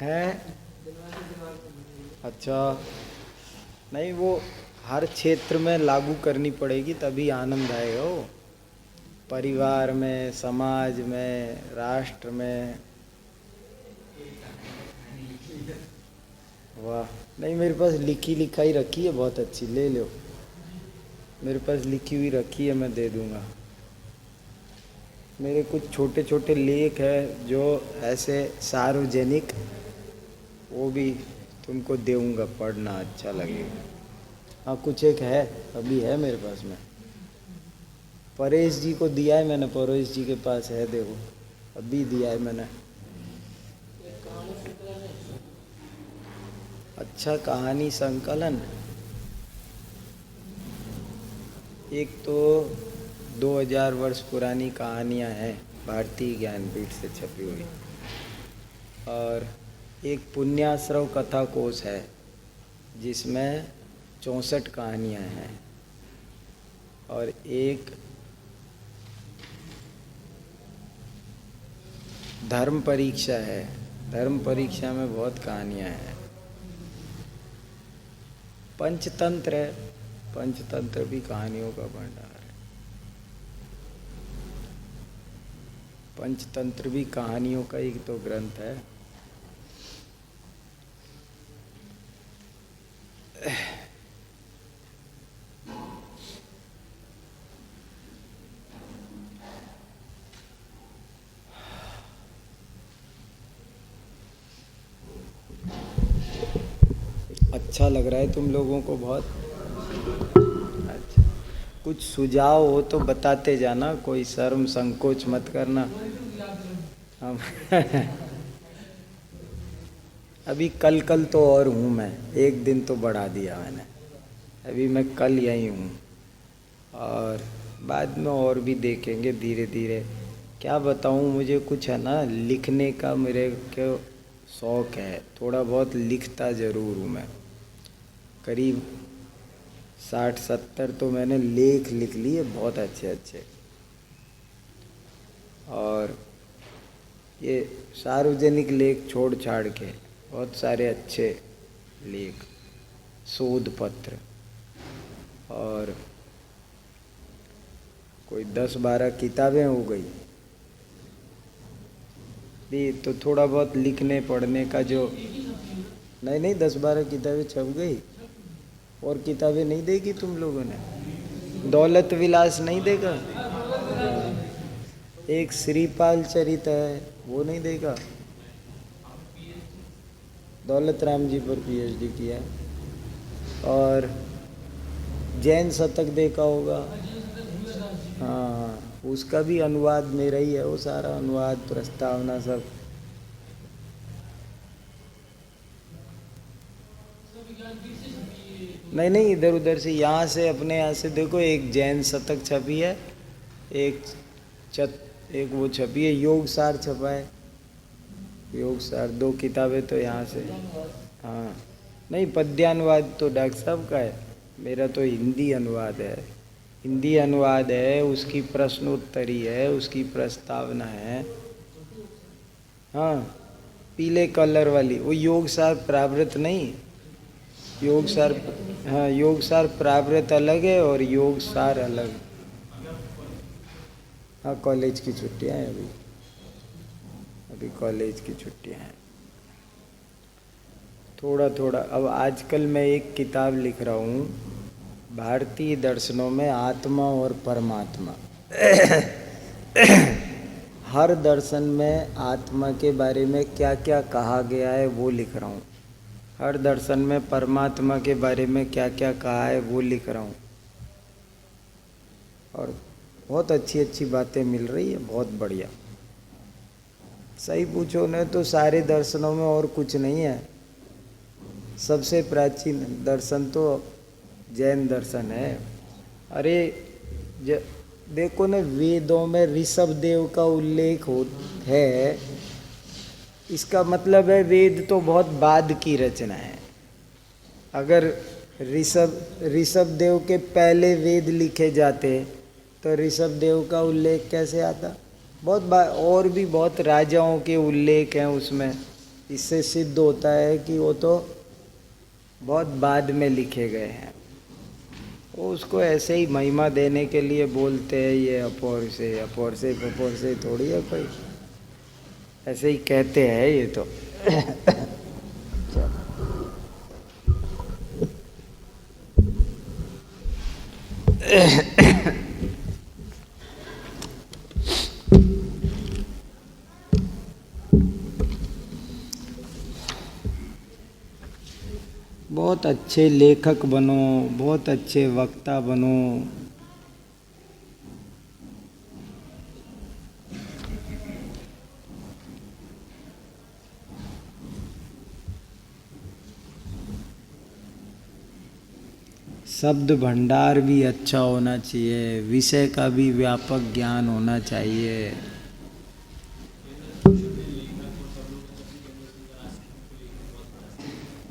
है। अच्छा, नहीं वो हर क्षेत्र में लागू करनी पड़ेगी तभी आनंद आएगा। वो परिवार में, समाज में, राष्ट्र में। वाह, नहीं मेरे पास लिखी लिखाई रखी है बहुत अच्छी, ले लो। मेरे पास लिखी हुई रखी है, मैं दे दूंगा। मेरे कुछ छोटे छोटे लेख है जो ऐसे सार्वजनिक, वो भी तुमको दूंगा, पढ़ना अच्छा लगेगा। हाँ कुछ एक है, अभी है मेरे पास में। परेश जी को दिया है मैंने, परेश जी के पास है, देखो अभी दिया है मैंने। अच्छा, कहानी संकलन। एक तो 2000 वर्ष पुरानी कहानियाँ हैं, भारतीय ज्ञानपीठ से छपी हुई। और एक पुण्याश्रव कथा कोश है जिसमें 64 कहानियाँ हैं। और एक धर्म परीक्षा है, धर्म परीक्षा में बहुत कहानियाँ हैं। पंचतंत्र है, पंचतंत्र भी कहानियों का भंडार है। पंचतंत्र भी कहानियों का एक तो ग्रंथ है। अच्छा लग रहा है तुम लोगों को बहुत? अच्छा, कुछ सुझाव हो तो बताते जाना, कोई शर्म संकोच मत करना। हम अभी कल कल तो और हूँ मैं, एक दिन तो बढ़ा दिया मैंने। अभी मैं कल यहीं हूँ और बाद में और भी देखेंगे धीरे धीरे। क्या बताऊँ, मुझे कुछ है ना लिखने का मेरे को शौक़ है, थोड़ा बहुत लिखता ज़रूर हूँ मैं। करीब 60-70 तो मैंने लेख लिख लिए बहुत अच्छे अच्छे। और ये सार्वजनिक लेख छोड़ छाड़ के बहुत सारे अच्छे लेख, शोध पत्र, और कोई 10-12 किताबें हो गई भी। तो थोड़ा बहुत लिखने पढ़ने का जो, नहीं 10-12 किताबें छप गई। और किताबें नहीं देखी तुम लोगों ने? दौलत विलास नहीं देखा? एक श्रीपाल चरित है, वो नहीं देखा? दौलत राम जी पर पीएचडी किया है। और जैन शतक देखा होगा? हाँ, उसका भी अनुवाद मेरा ही है, वो सारा अनुवाद प्रस्तावना सब। नहीं इधर उधर से, यहाँ से अपने यहाँ से देखो, एक जैन शतक छपी है, एक वो छपी है, योग सार छपा है, योग सार। 2 किताबें तो यहाँ से। हाँ नहीं, पद्यानुवाद तो डॉक्टर साहब का है, मेरा तो हिंदी अनुवाद है। हिंदी अनुवाद है, उसकी प्रश्नोत्तरी है, उसकी प्रस्तावना है। हाँ पीले कलर वाली, वो योग सार प्रावृत नहीं, योग सार, हाँ योग सार प्रावृत अलग है और योग सार अलग। हाँ कॉलेज की छुट्टियाँ हैं अभी कॉलेज की छुट्टियाँ हैं। थोड़ा थोड़ा अब आजकल मैं एक किताब लिख रहा हूँ, भारतीय दर्शनों में आत्मा और परमात्मा। हर दर्शन में आत्मा के बारे में क्या क्या कहा गया है वो लिख रहा हूँ, हर दर्शन में परमात्मा के बारे में क्या क्या कहा है वो लिख रहा हूँ। और बहुत अच्छी अच्छी बातें मिल रही है, बहुत बढ़िया। सही पूछो न तो सारे दर्शनों में और कुछ नहीं है। सबसे प्राचीन दर्शन तो जैन दर्शन है। अरे देखो न, वेदों में ऋषभ देव का उल्लेख है, इसका मतलब है वेद तो बहुत बाद की रचना है। अगर ऋषभ देव के पहले वेद लिखे जाते तो ऋषभ देव का उल्लेख कैसे आता? बहुत और भी बहुत राजाओं के उल्लेख हैं उसमें, इससे सिद्ध होता है कि वो तो बहुत बाद में लिखे गए हैं। वो उसको ऐसे ही महिमा देने के लिए बोलते हैं, ये अपौर से थोड़ी है कोई, ऐसे ही कहते हैं ये तो। बहुत अच्छे लेखक बनो, बहुत अच्छे वक्ता बनो। शब्द भंडार भी अच्छा होना चाहिए, विषय का भी व्यापक ज्ञान होना चाहिए।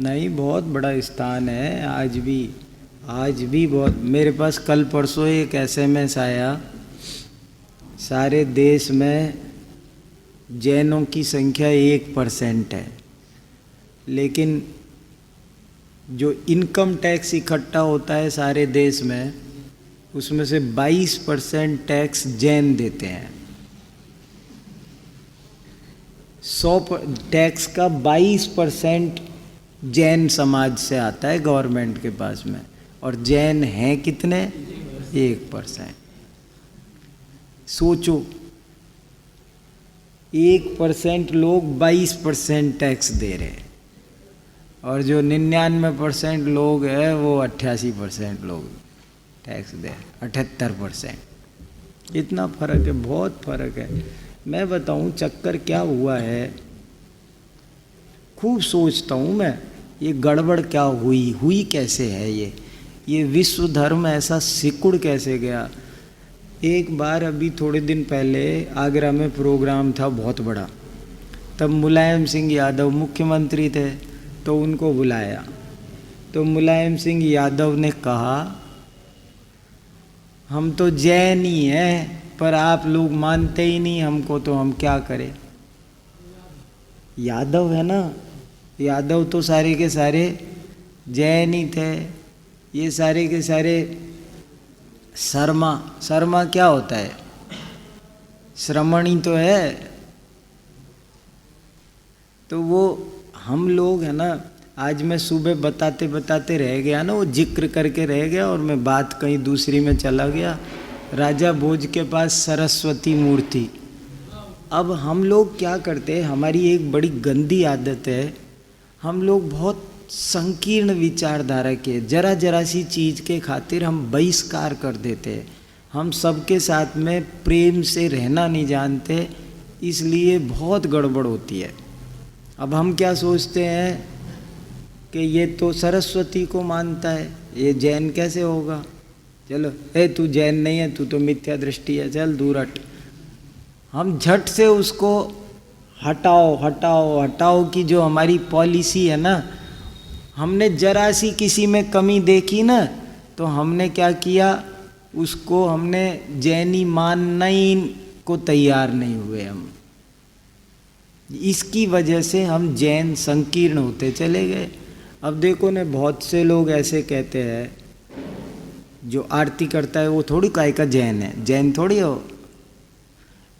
नहीं, बहुत बड़ा स्थान है आज भी बहुत। मेरे पास कल परसों एक SMS आया, सारे देश में जैनों की संख्या 1% है, लेकिन जो इनकम टैक्स इकट्ठा होता है सारे देश में, उसमें से 22% टैक्स जैन देते हैं। 100 टैक्स का 22% जैन समाज से आता है गवर्नमेंट के पास में, और जैन हैं कितने? 1%। सोचो, 1% लोग 22% टैक्स दे रहे हैं, और जो 99% लोग हैं वो 88% लोग टैक्स दे, 78%। इतना फर्क है, बहुत फर्क है। मैं बताऊं चक्कर क्या हुआ है, खूब सोचता हूँ मैं, ये गड़बड़ क्या हुई कैसे है, ये विश्व धर्म ऐसा सिकुड़ कैसे गया। एक बार अभी थोड़े दिन पहले आगरा में प्रोग्राम था बहुत बड़ा, तब मुलायम सिंह यादव मुख्यमंत्री थे, तो उनको बुलाया। तो मुलायम सिंह यादव ने कहा, हम तो जैन ही हैं, पर आप लोग मानते ही नहीं हमको, तो हम क्या करें। यादव है ना, यादव तो सारे के सारे जैन ही थे। ये सारे के सारे शर्मा क्या होता है? श्रमणी तो है। तो वो हम लोग है ना, आज मैं सुबह बताते बताते रह गया ना, वो जिक्र करके रह गया और मैं बात कहीं दूसरी में चला गया। राजा भोज के पास सरस्वती मूर्ति। अब हम लोग क्या करते हैं, हमारी एक बड़ी गंदी आदत है, हम लोग बहुत संकीर्ण विचारधारा के, जरा सी चीज़ के खातिर हम बहिष्कार कर देते हैं। हम सबके साथ में प्रेम से रहना नहीं जानते, इसलिए बहुत गड़बड़ होती है। अब हम क्या सोचते हैं कि ये तो सरस्वती को मानता है, ये जैन कैसे होगा। चलो, तू जैन नहीं है, तू तो मिथ्या दृष्टि है, चल दूर हट। हम झट से उसको हटाओ की जो हमारी पॉलिसी है ना, हमने जरा सी किसी में कमी देखी ना, तो हमने क्या किया, उसको हमने जैनी मानना ही को तैयार नहीं हुए हम। इसकी वजह से हम जैन संकीर्ण होते चले गए। अब देखो ने, बहुत से लोग ऐसे कहते हैं, जो आरती करता है वो थोड़ी काय का जैन है, जैन थोड़ी हो।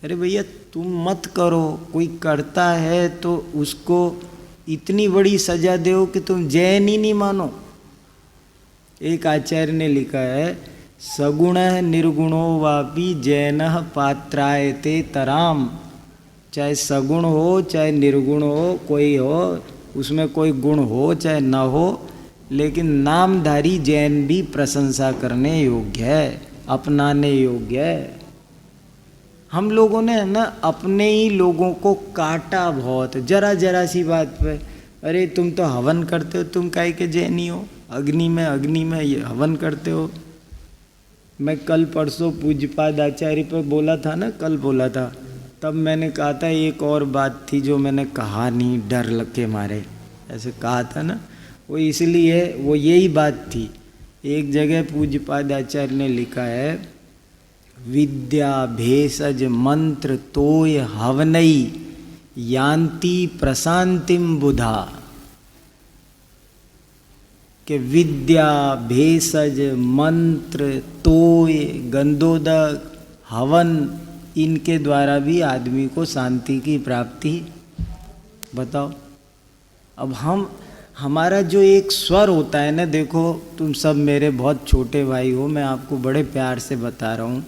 अरे भैया तुम मत करो, कोई करता है तो उसको इतनी बड़ी सजा दो कि तुम जैन ही नहीं मानो। एक आचार्य ने लिखा है, सगुण निर्गुणो वापि जैन पात्रायते तराम। चाहे सगुण हो चाहे निर्गुण हो, कोई हो, उसमें कोई गुण हो चाहे ना हो, लेकिन नामधारी जैन भी प्रशंसा करने योग्य है, अपनाने योग्य है। हम लोगों ने है ना अपने ही लोगों को काटा बहुत, जरा सी बात पे। अरे तुम तो हवन करते हो, तुम काहे के जैनी हो, अग्नि में ये हवन करते हो। मैं कल परसों पूज्यपाद आचार्य पर बोला था ना, कल बोला था, तब मैंने कहा था एक और बात थी जो मैंने कहा नहीं, डर लग के मारे, ऐसे कहा था ना, वो इसलिए वो यही बात थी। एक जगह पूज्यपाद आचार्य ने लिखा है, विद्या भेषज मंत्र तोय हवनई यान्ति प्रशांतिम बुधा, कि विद्या, भेषज, मंत्र, तोय, गंधोदक, हवन, इनके द्वारा भी आदमी को शांति की प्राप्ति। बताओ, अब हमारा जो एक स्वर होता है ना, देखो तुम सब मेरे बहुत छोटे भाई हो, मैं आपको बड़े प्यार से बता रहा हूँ,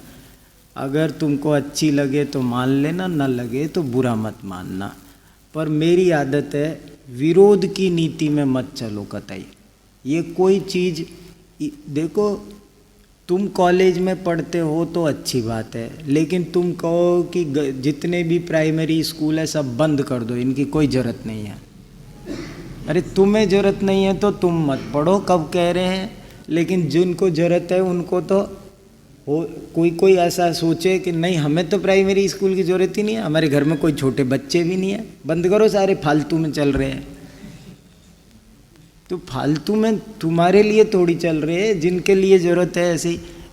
अगर तुमको अच्छी लगे तो मान लेना, न लगे तो बुरा मत मानना, पर मेरी आदत है विरोध की नीति में मत चलो कतई। ये कोई चीज़, देखो तुम कॉलेज में पढ़ते हो तो अच्छी बात है, लेकिन तुम कहो कि जितने भी प्राइमरी स्कूल है सब बंद कर दो, इनकी कोई ज़रूरत नहीं है। अरे तुम्हें ज़रूरत नहीं है तो तुम मत पढ़ो, कब कह रहे हैं, लेकिन जिनको ज़रूरत है उनको तो हो। कोई ऐसा सोचे कि नहीं हमें तो प्राइमरी स्कूल की ज़रूरत ही नहीं है, हमारे घर में कोई छोटे बच्चे भी नहीं है, बंद करो सारे, फालतू में चल रहे हैं। तो फालतू में तुम्हारे लिए थोड़ी चल रहे हैं, जिनके लिए ज़रूरत है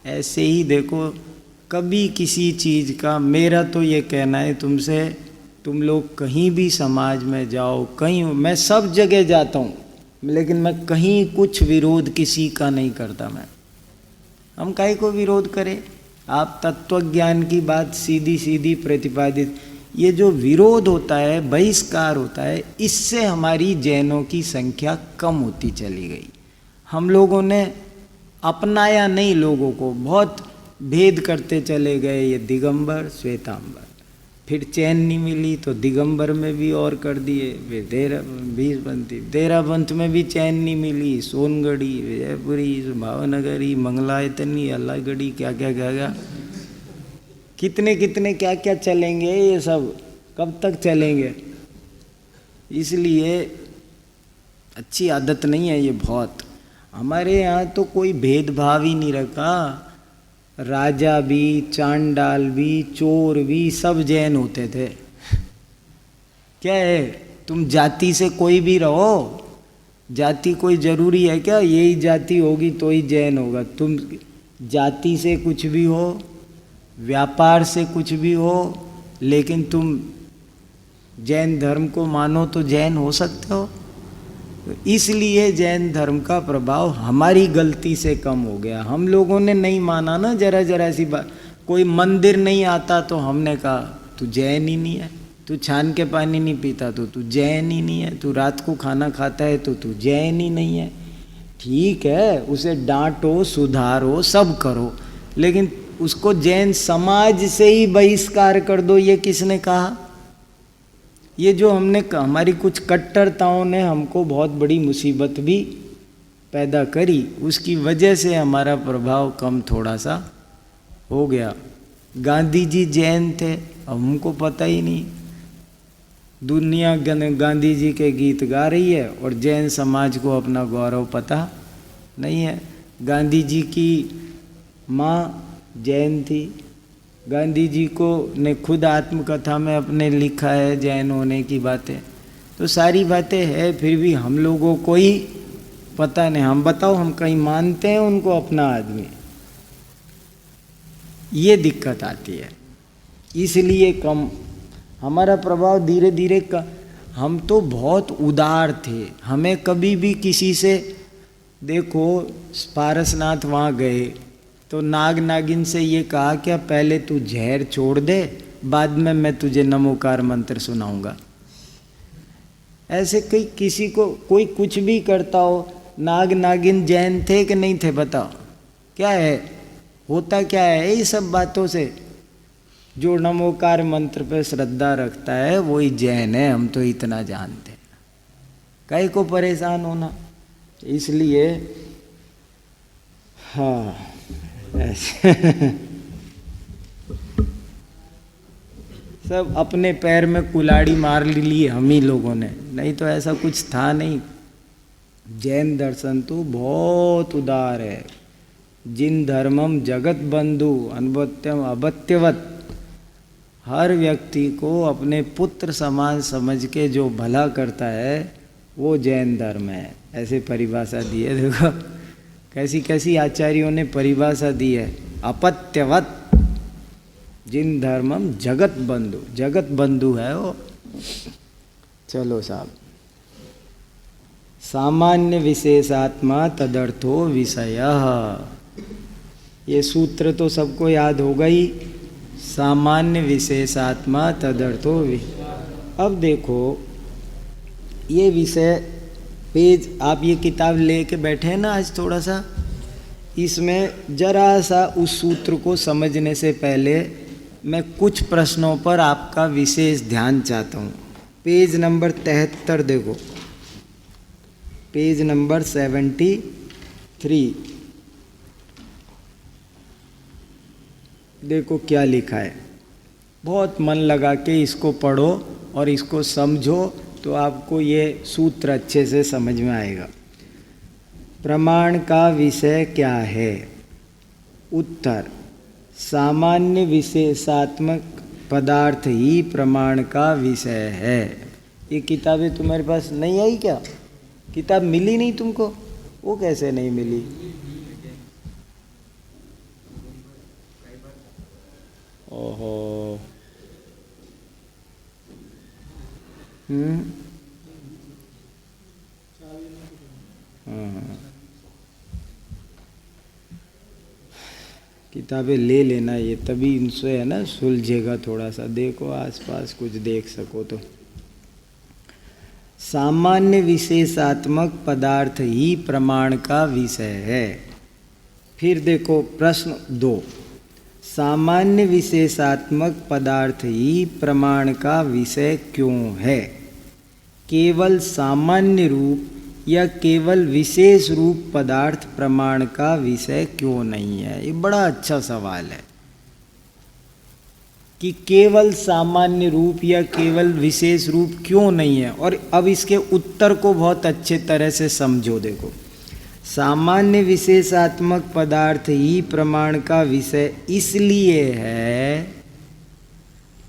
ऐसे ही देखो, कभी किसी चीज़ का, मेरा तो ये कहना है तुमसे, तुम लोग कहीं भी समाज में जाओ, कहीं, मैं सब जगह जाता हूँ, लेकिन मैं कहीं कुछ विरोध किसी का नहीं करता। हम काहे को विरोध करें? आप तत्व ज्ञान की बात सीधी सीधी प्रतिपादित, ये जो विरोध होता है, बहिष्कार होता है, इससे हमारी जैनों की संख्या कम होती चली गई। हम लोगों ने अपनाया नहीं, लोगों को बहुत भेद करते चले गए, ये दिगंबर श्वेतांबर, फिर चैन नहीं मिली तो दिगंबर में भी और कर दिए, फिर देहराबंत में भी चैन नहीं मिली, सोनगढ़ी, विजयपुरी, भावनगरी, मंगलायतनी, अल्लाहगढ़ी, क्या क्या कितने कितने क्या क्या चलेंगे, ये सब कब तक चलेंगे? इसलिए अच्छी आदत नहीं है ये बहुत। हमारे यहाँ तो कोई भेदभाव ही नहीं रखा, राजा भी, चांडाल भी, चोर भी, सब जैन होते थे। क्या है, तुम जाति से कोई भी रहो, जाति कोई ज़रूरी है क्या? यही जाति होगी तो ही जैन होगा। तुम जाति से कुछ भी हो, व्यापार से कुछ भी हो, लेकिन तुम जैन धर्म को मानो तो जैन हो सकते हो। तो इसलिए जैन धर्म का प्रभाव हमारी गलती से कम हो गया। हम लोगों ने नहीं माना ना, जरा सी बात, कोई मंदिर नहीं आता तो हमने कहा तू जैन ही नहीं है, तू छान के पानी नहीं पीता तो तू जैन ही नहीं है, तू रात को खाना खाता है तो तू जैन ही नहीं है। ठीक है, उसे डांटो, सुधारो, सब करो, लेकिन उसको जैन समाज से ही बहिष्कार कर दो, ये किसने कहा? ये जो हमारी कुछ कट्टरताओं ने हमको बहुत बड़ी मुसीबत भी पैदा करी, उसकी वजह से हमारा प्रभाव कम थोड़ा सा हो गया। गांधी जी जैन थे, अब हमको पता ही नहीं। दुनिया गांधी जी के गीत गा रही है और जैन समाज को अपना गौरव पता नहीं है। गांधी जी की माँ जैन थी, गांधी जी को ने खुद आत्मकथा में अपने लिखा है जैन होने की बातें, तो सारी बातें है, फिर भी हम लोगों को ही पता नहीं। हम बताओ, हम कहीं मानते हैं उनको अपना आदमी? ये दिक्कत आती है, इसलिए कम हमारा प्रभाव धीरे धीरे हम तो बहुत उदार थे, हमें कभी भी किसी से, देखो पारसनाथ वहाँ गए तो नाग नागिन से ये कहा क्या, पहले तू जहर छोड़ दे, बाद में मैं तुझे नमोकार मंत्र सुनाऊंगा। ऐसे किसी को कोई कुछ भी करता हो। नाग नागिन जैन थे कि नहीं थे? बताओ, क्या है, होता क्या है? ये सब बातों से जो नमोकार मंत्र पे श्रद्धा रखता है वही जैन है, हम तो इतना जानते हैं। कई को परेशान होना, इसलिए हाँ ऐसे सब अपने पैर में कुल्हाड़ी मार ली हम ही लोगों ने, नहीं तो ऐसा कुछ था नहीं। जैन दर्शन तो बहुत उदार है। जिन धर्मम जगत बंधु अनबत्यम अबत्यवत, हर व्यक्ति को अपने पुत्र समान समझ के जो भला करता है वो जैन धर्म है। ऐसे परिभाषा दी है, देखो कैसी कैसी आचार्यों ने परिभाषा दी है। अपत्यवत, जिन धर्मम जगत बंधु, जगत बंधु है वो, चलो साहब, सामान्य विशेषात्मा तदर्थो विषयः, ये सूत्र तो सबको याद होगा ही। सामान्य विशेषात्मा तदर्थो अब देखो ये विषय पेज, आप ये किताब लेके बैठे हैं ना आज, थोड़ा सा इसमें जरा सा उस सूत्र को समझने से पहले मैं कुछ प्रश्नों पर आपका विशेष ध्यान चाहता हूँ। पेज नंबर 73 देखो, पेज नंबर 73 देखो क्या लिखा है। बहुत मन लगा के इसको पढ़ो और इसको समझो तो आपको ये सूत्र अच्छे से समझ में आएगा। प्रमाण का विषय क्या है? उत्तर, सामान्य विशेषात्मक पदार्थ ही प्रमाण का विषय है। ये किताबें तुम्हारे पास नहीं आई क्या? किताब मिली नहीं तुमको? वो कैसे नहीं मिली? ओहो, किताबें ले लेना, ये तभी इनसे है ना सुलझेगा थोड़ा सा। देखो आसपास कुछ देख सको तो। सामान्य विशेषात्मक पदार्थ ही प्रमाण का विषय है। फिर देखो प्रश्न 2, सामान्य विशेषात्मक पदार्थ ही प्रमाण का विषय क्यों है? केवल सामान्य रूप या केवल विशेष रूप पदार्थ प्रमाण का विषय क्यों नहीं है? ये बड़ा अच्छा सवाल है कि केवल सामान्य रूप या केवल विशेष रूप क्यों नहीं है। और अब इसके उत्तर को बहुत अच्छे तरह से समझो। देखो, सामान्य विशेषात्मक पदार्थ ही प्रमाण का विषय इसलिए है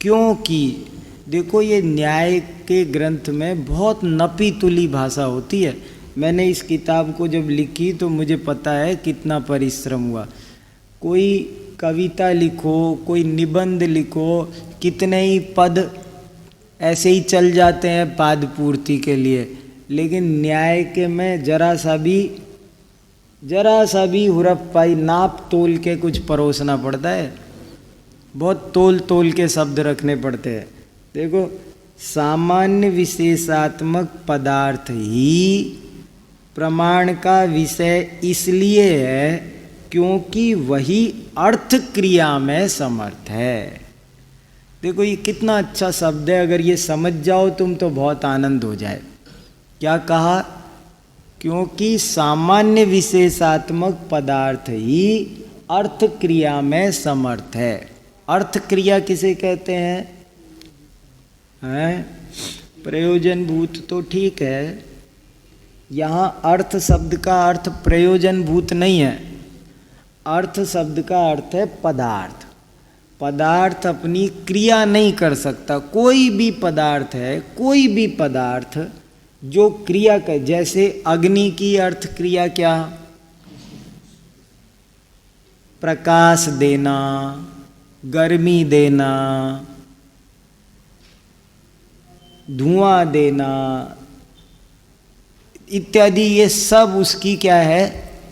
क्योंकि देखो ये न्याय के ग्रंथ में बहुत नपी तुली भाषा होती है। मैंने इस किताब को जब लिखी तो मुझे पता है कितना परिश्रम हुआ। कोई कविता लिखो, कोई निबंध लिखो, कितने ही पद ऐसे ही चल जाते हैं पाद पूर्ति के लिए, लेकिन न्याय के में जरा सा भी हुरफ पाई नाप तोल के कुछ परोसना पड़ता है। बहुत तोल तोल के शब्द रखने पड़ते हैं। देखो, सामान्य विशेषात्मक पदार्थ ही प्रमाण का विषय इसलिए है क्योंकि वही अर्थ क्रिया में समर्थ है। देखो ये कितना अच्छा शब्द है, अगर ये समझ जाओ तुम तो बहुत आनंद हो जाए। क्या कहा? क्योंकि सामान्य विशेषात्मक पदार्थ ही अर्थ क्रिया में समर्थ है। अर्थ क्रिया किसे कहते हैं? प्रयोजन भूत तो ठीक है, यहाँ अर्थ शब्द का अर्थ प्रयोजन भूत नहीं है। अर्थ शब्द का अर्थ है पदार्थ। पदार्थ अपनी क्रिया नहीं कर सकता। कोई भी पदार्थ है, कोई भी पदार्थ जो क्रिया कर, जैसे अग्नि की अर्थ क्रिया क्या? प्रकाश देना, गर्मी देना, धुआं देना इत्यादि, ये सब उसकी क्या है?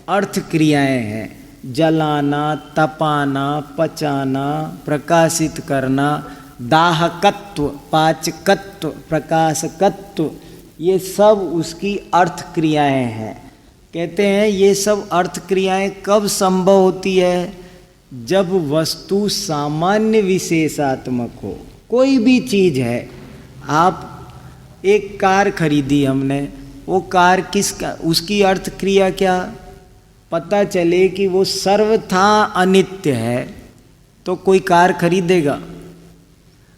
अर्थ क्रियाएं हैं। जलाना, तपाना, पचाना, प्रकाशित करना, दाहकत्व, पाचकत्व, प्रकाशकत्व, ये सब उसकी अर्थ क्रियाएं हैं। कहते हैं ये सब अर्थ क्रियाएं कब संभव होती है? जब वस्तु सामान्य विशेषात्मक हो। कोई भी चीज है, आप एक कार खरीदी हमने, वो कार किसका, उसकी अर्थ क्रिया क्या? पता चले कि वो सर्वथा अनित्य है तो कोई कार खरीदेगा,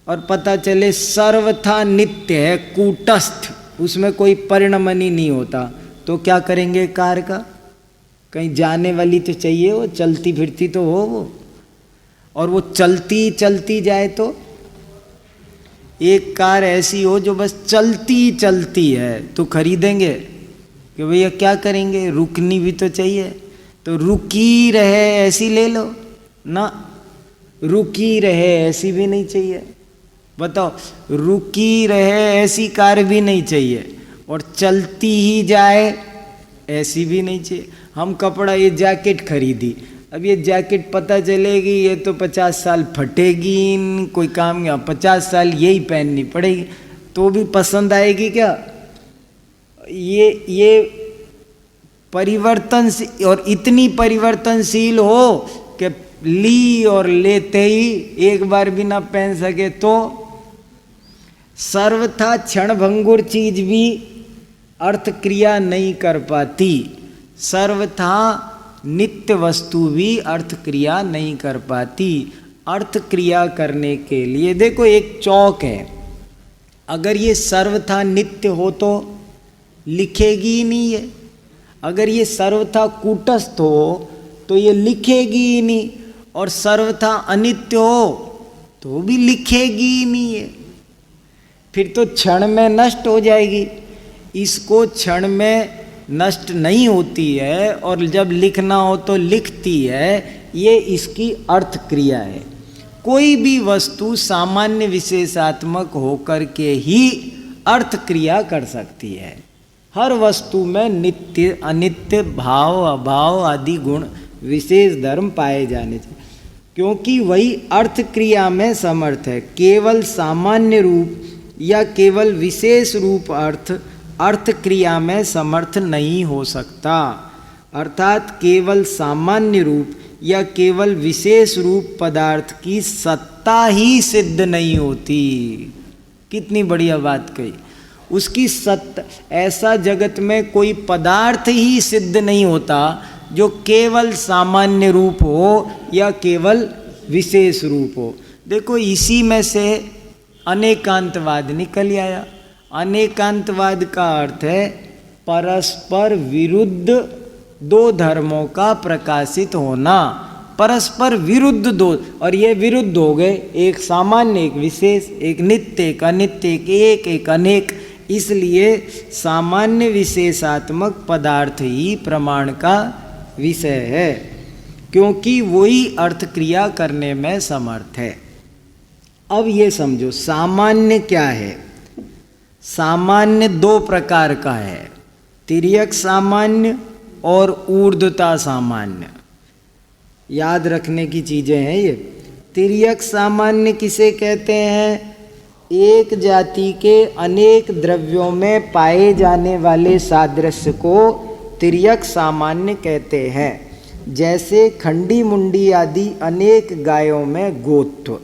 और पता चले सर्वथा नित्य है, कूटस्थ, उसमें कोई परिणमनी नहीं होता, तो क्या करेंगे कार का? कहीं जाने वाली तो चाहिए, वो चलती फिरती तो हो वो, और वो चलती चलती जाए तो एक कार ऐसी हो जो बस चलती चलती है तो खरीदेंगे कि भैया क्या करेंगे, रुकनी भी तो चाहिए, तो रुकी रहे ऐसी ले लो ना, रुकी रहे ऐसी भी नहीं चाहिए, बताओ, रुकी रहे ऐसी कार भी नहीं चाहिए और चलती ही जाए ऐसी भी नहीं चाहिए। हम कपड़ा, ये जैकेट खरीदी, अब ये जैकेट पता चलेगी ये तो 50 साल फटेगी, कोई काम नहीं, 50 साल यही पहननी पड़ेगी, तो भी पसंद आएगी क्या? ये परिवर्तनशील, और इतनी परिवर्तनशील हो कि ली और लेते ही एक बार भी ना पहन सके तो। सर्वथा क्षणभंगुर चीज भी अर्थ क्रिया नहीं कर पाती, सर्वथा नित्य वस्तु भी अर्थ क्रिया नहीं कर पाती। अर्थ क्रिया करने के लिए देखो, एक चौक है, अगर ये सर्वथा नित्य हो तो लिखेगी ही नहीं है, अगर ये सर्वथा कूटस्थ हो तो ये लिखेगी ही नहीं, और सर्वथा अनित्य हो तो भी लिखेगी ही नहीं है, फिर तो क्षण में नष्ट हो जाएगी। इसको क्षण में नष्ट नहीं होती है और जब लिखना हो तो लिखती है, ये इसकी अर्थ क्रिया है। कोई भी वस्तु सामान्य विशेषात्मक होकर के ही अर्थ क्रिया कर सकती है। हर वस्तु में नित्य अनित्य भाव अभाव आदि गुण विशेष धर्म पाए जाने चाहिए, क्योंकि वही अर्थ क्रिया में समर्थ है। केवल सामान्य रूप या केवल विशेष रूप अर्थ क्रिया में समर्थ नहीं हो सकता, अर्थात केवल सामान्य रूप या केवल विशेष रूप पदार्थ की सत्ता ही सिद्ध नहीं होती। कितनी बढ़िया बात कही, उसकी सत्ता, ऐसा जगत में कोई पदार्थ ही सिद्ध नहीं होता जो केवल सामान्य रूप हो या केवल विशेष रूप हो। देखो, इसी में से अनेकांतवाद निकल आया। अनेकांतवाद का अर्थ है परस्पर विरुद्ध दो धर्मों का प्रकाशित होना, परस्पर विरुद्ध दो, और ये विरुद्ध हो गए, एक सामान्य एक विशेष, एक नित्य एक अनित्य, एक अनेक। इसलिए सामान्य विशेषात्मक पदार्थ ही प्रमाण का विषय है, क्योंकि वही अर्थ क्रिया करने में समर्थ है। अब ये समझो सामान्य क्या है। सामान्य दो प्रकार का है, तिर्यक सामान्य और ऊर्ध्वता सामान्य। याद रखने की चीजें हैं ये। तिर्यक सामान्य किसे कहते हैं? एक जाति के अनेक द्रव्यों में पाए जाने वाले सादृश्य को तिर्यक सामान्य कहते हैं। जैसे खंडी मुंडी आदि अनेक गायों में गोत्व।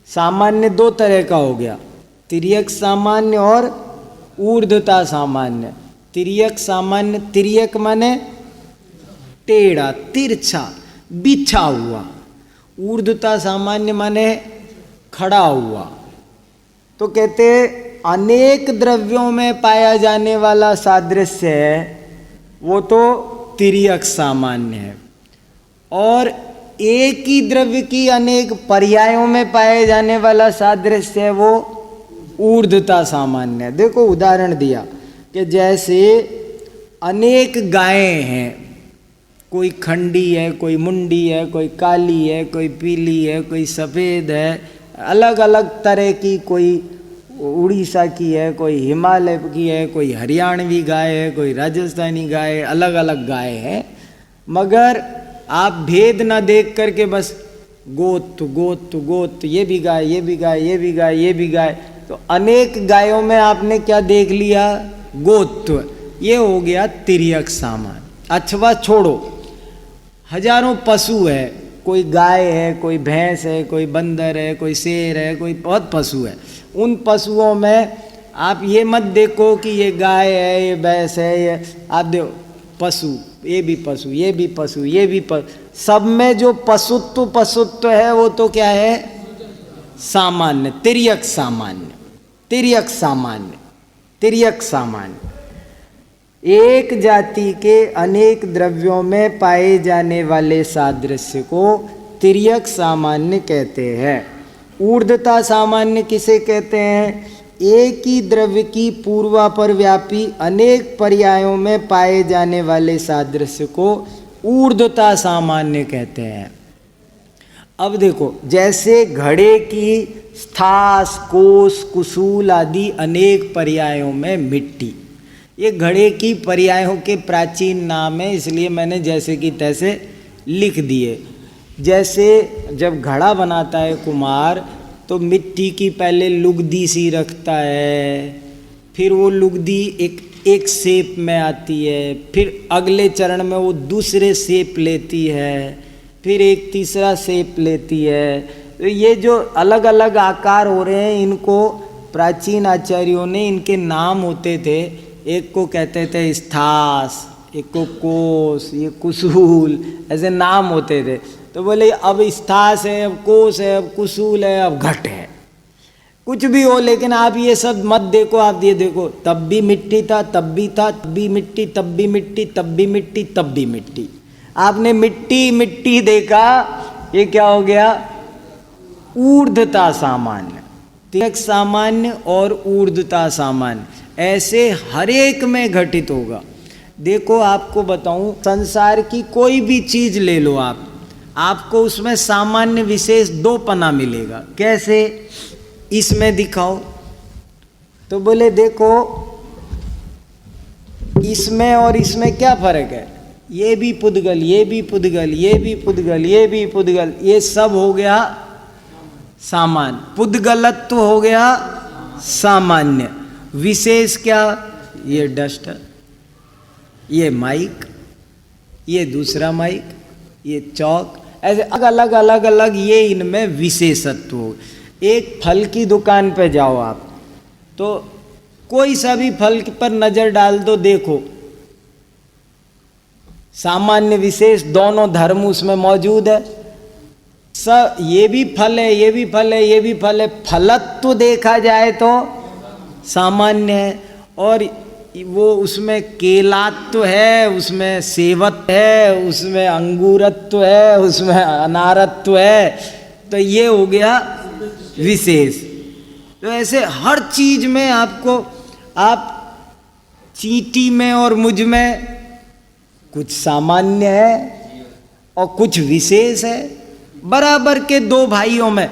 सामान्य दो तरह का हो गया, तिर्यक सामान्य और ऊर्ध्वता सामान्य। तिर्यक सामान्य, तिर्यक माने टेढ़ा तिरछा बिछा हुआ, ऊर्ध्वता सामान्य माने खड़ा हुआ। तो कहते अनेक द्रव्यों में पाया जाने वाला सादृश्य है वो तो तिर्यक सामान्य है, और एक ही द्रव्य की अनेक पर्यायों में पाए जाने वाला सादृश्य है वो ऊर्ध्वता सामान्य है। देखो उदाहरण दिया कि जैसे अनेक गायें हैं, कोई खंडी है, कोई मुंडी है, कोई काली है, कोई पीली है, कोई सफ़ेद है, अलग अलग तरह की, कोई उड़ीसा की है, कोई हिमालय की है, कोई हरियाणवी गाय है, कोई राजस्थानी गाय है, अलग अलग गाय है। मगर आप भेद ना देख करके बस गोत गोत गोत, ये भी गाय, ये भी गाय, ये भी गाय, ये भी गाय, तो अनेक गायों में आपने क्या देख लिया? गोत्व। ये हो गया तिर्यक सामान्य। अथवा छोड़ो, हजारों पशु है, कोई गाय है, कोई भैंस है, कोई बंदर है, कोई शेर है, कोई बहुत पशु है। उन पशुओं में आप ये मत देखो कि ये गाय है, ये भैंस है, ये आप देखो पशु, ये भी पशु, ये भी पशु, ये भी पशु, सब में जो पशुत्व है वो तो क्या है? सामान्य, तिर्यक सामान्य, तिर्यक सामान्य, तिर्यक सामान्य। एक जाति के अनेक द्रव्यों में पाए जाने वाले सादृश्य को तिर्यक सामान्य कहते हैं। ऊर्ध्वता सामान्य किसे कहते हैं? एक ही द्रव्य की पूर्वापर व्यापी अनेक पर्यायों में पाए जाने वाले सादृश्य को ऊर्ध्वता सामान्य कहते हैं। अब देखो, जैसे घड़े की स्थास, कोस, कुसूल आदि अनेक पर्यायों में मिट्टी। ये घड़े की पर्यायों के प्राचीन नाम है, इसलिए मैंने जैसे कि तैसे लिख दिए। जैसे जब घड़ा बनाता है कुम्हार तो मिट्टी की पहले लुगदी सी रखता है, फिर वो लुगदी एक शेप में आती है, फिर अगले चरण में वो दूसरे शेप लेती है, फिर एक तीसरा शेप लेती है। तो ये जो अलग अलग आकार हो रहे हैं इनको प्राचीन आचार्यों ने इनके नाम होते थे। एक को कहते थे स्थास, एक को कोस, ये कुसूल, ऐसे नाम होते थे। तो बोले अब स्थास है, अब कोस है, अब कुसूल है, अब घट है, कुछ भी हो, लेकिन आप ये सब मत देखो। आप ये देखो, तब भी मिट्टी था, तब भी था, तब भी मिट्टी, तब भी मिट्टी, तब भी मिट्टी, तब भी मिट्टी। आपने मिट्टी मिट्टी देखा, ये क्या हो गया? ऊर्ध्वता सामान्य, तिर्यक सामान्य और ऊर्ध्वता सामान्य, ऐसे हर एक में घटित होगा। देखो आपको बताऊं, संसार की कोई भी चीज ले लो आप, आपको उसमें सामान्य विशेष दो पना मिलेगा। कैसे? इसमें दिखाओ। तो बोले देखो इसमें और इसमें क्या फर्क है? ये भी पुद्गल, ये भी पुद्गल, ये भी पुद्गल, ये भी पुद्गल, ये सब हो गया सामान्य। पुद्गलत्व हो गया सामान्य। विशेष क्या? ये डस्टर, ये माइक, ये दूसरा माइक, ये चौक, ऐसे अलग अलग अलग ये इनमें विशेषत्व हो। एक फल की दुकान पे जाओ आप, तो कोई सा भी फल पर नजर डाल दो, देखो सामान्य विशेष दोनों धर्म उसमें मौजूद है। ये भी फल है, ये भी फल है, ये भी फल है, फलत्व देखा जाए तो सामान्य है, और वो उसमें केलात्व है, उसमें सेवत्व है, उसमें अंगूरत्व है, उसमें अनारत्व है, तो ये हो गया विशेष। तो ऐसे हर चीज में आपको, आप चींटी में और मुझ में कुछ सामान्य है और कुछ विशेष है। बराबर के दो भाइयों में,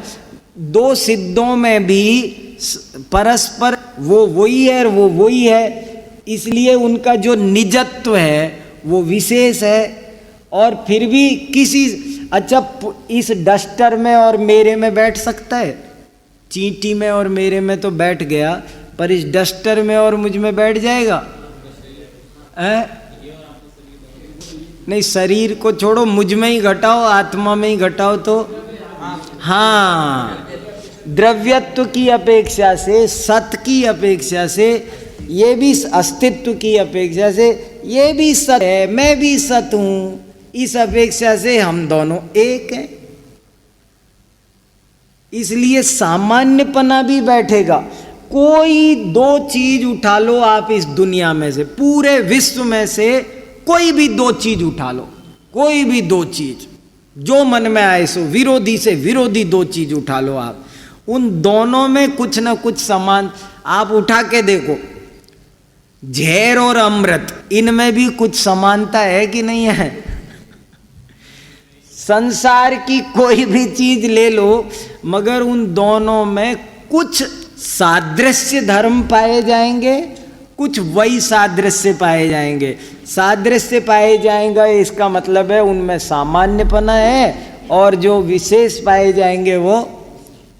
दो सिद्धों में भी परस्पर वो वही है और वो वही है, इसलिए उनका जो निजत्व है वो विशेष है। और फिर भी किसी, अच्छा इस डस्टर में और मेरे में बैठ सकता है? चींटी में और मेरे में तो बैठ गया, पर इस डस्टर में और मुझ में बैठ जाएगा? नहीं, शरीर को छोड़ो, मुझ में ही घटाओ, आत्मा में ही घटाओ तो हाँ, द्रव्यत्व की अपेक्षा से, सत की अपेक्षा से, ये भी अस्तित्व की अपेक्षा से, ये भी सत है, मैं भी सत हूं, इस अपेक्षा से हम दोनों एक हैं। इसलिए सामान्यपना भी बैठेगा। कोई दो चीज उठा लो आप इस दुनिया में से, पूरे विश्व में से कोई भी दो चीज उठा लो, कोई भी दो चीज जो मन में आए सो, विरोधी से विरोधी दो चीज उठा लो आप, उन दोनों में कुछ ना कुछ समान। आप उठा के देखो, जहर और अमृत, इनमें भी कुछ समानता है कि नहीं है? संसार की कोई भी चीज ले लो, मगर उन दोनों में कुछ सादृश्य धर्म पाए जाएंगे, कुछ वही सादृश्य पाए जाएंगे। सादृश्य पाए जाएंगे इसका मतलब है उनमें सामान्यपना है, और जो विशेष पाए जाएंगे वो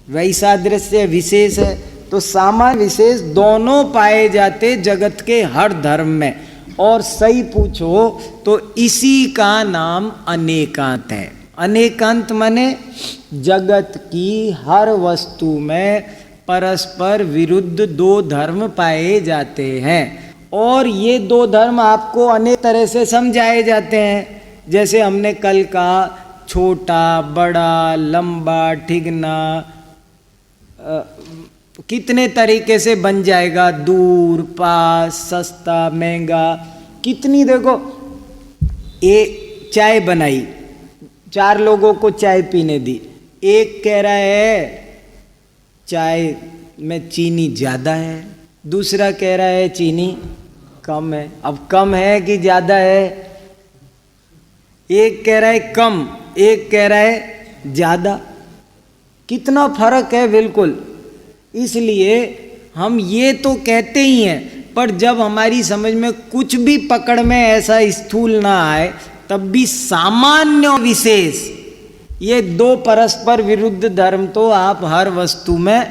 वही सादृश्य विशेष है। तो सामान्य विशेष दोनों पाए जाते जगत के हर धर्म में। और सही पूछो तो इसी का नाम अनेकांत है। अनेकांत माने जगत की हर वस्तु में परस्पर विरुद्ध दो धर्म पाए जाते हैं, और ये दो धर्म आपको अनेक तरह से समझाए जाते हैं। जैसे हमने कल कहा, छोटा, बड़ा, लंबा, ठिगना, कितने तरीके से बन जाएगा, दूर, पास, सस्ता, महंगा, कितनी। देखो, एक चाय बनाई, 4 लोगों को चाय पीने दी, एक कह रहा है चाय में चीनी ज़्यादा है, दूसरा कह रहा है चीनी कम है। अब कम है कि ज़्यादा है? एक कह रहा है कम, एक कह रहा है ज़्यादा। कितना फर्क है बिल्कुल। इसलिए हम ये तो कहते ही हैं, पर जब हमारी समझ में कुछ भी पकड़ में ऐसा स्थूल ना आए, तब भी सामान्य और विशेष, ये दो परस्पर विरुद्ध धर्म तो आप हर वस्तु में,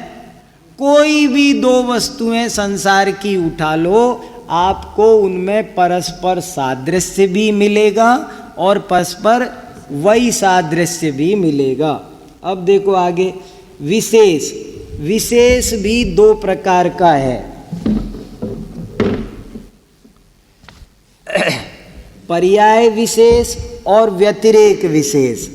कोई भी दो वस्तुएं संसार की उठा लो, आपको उनमें परस्पर सादृश्य भी मिलेगा और परस्पर वही सादृश्य भी मिलेगा। अब देखो आगे, विशेष, विशेष भी दो प्रकार का है। पर्याय विशेष और व्यतिरेक विशेष।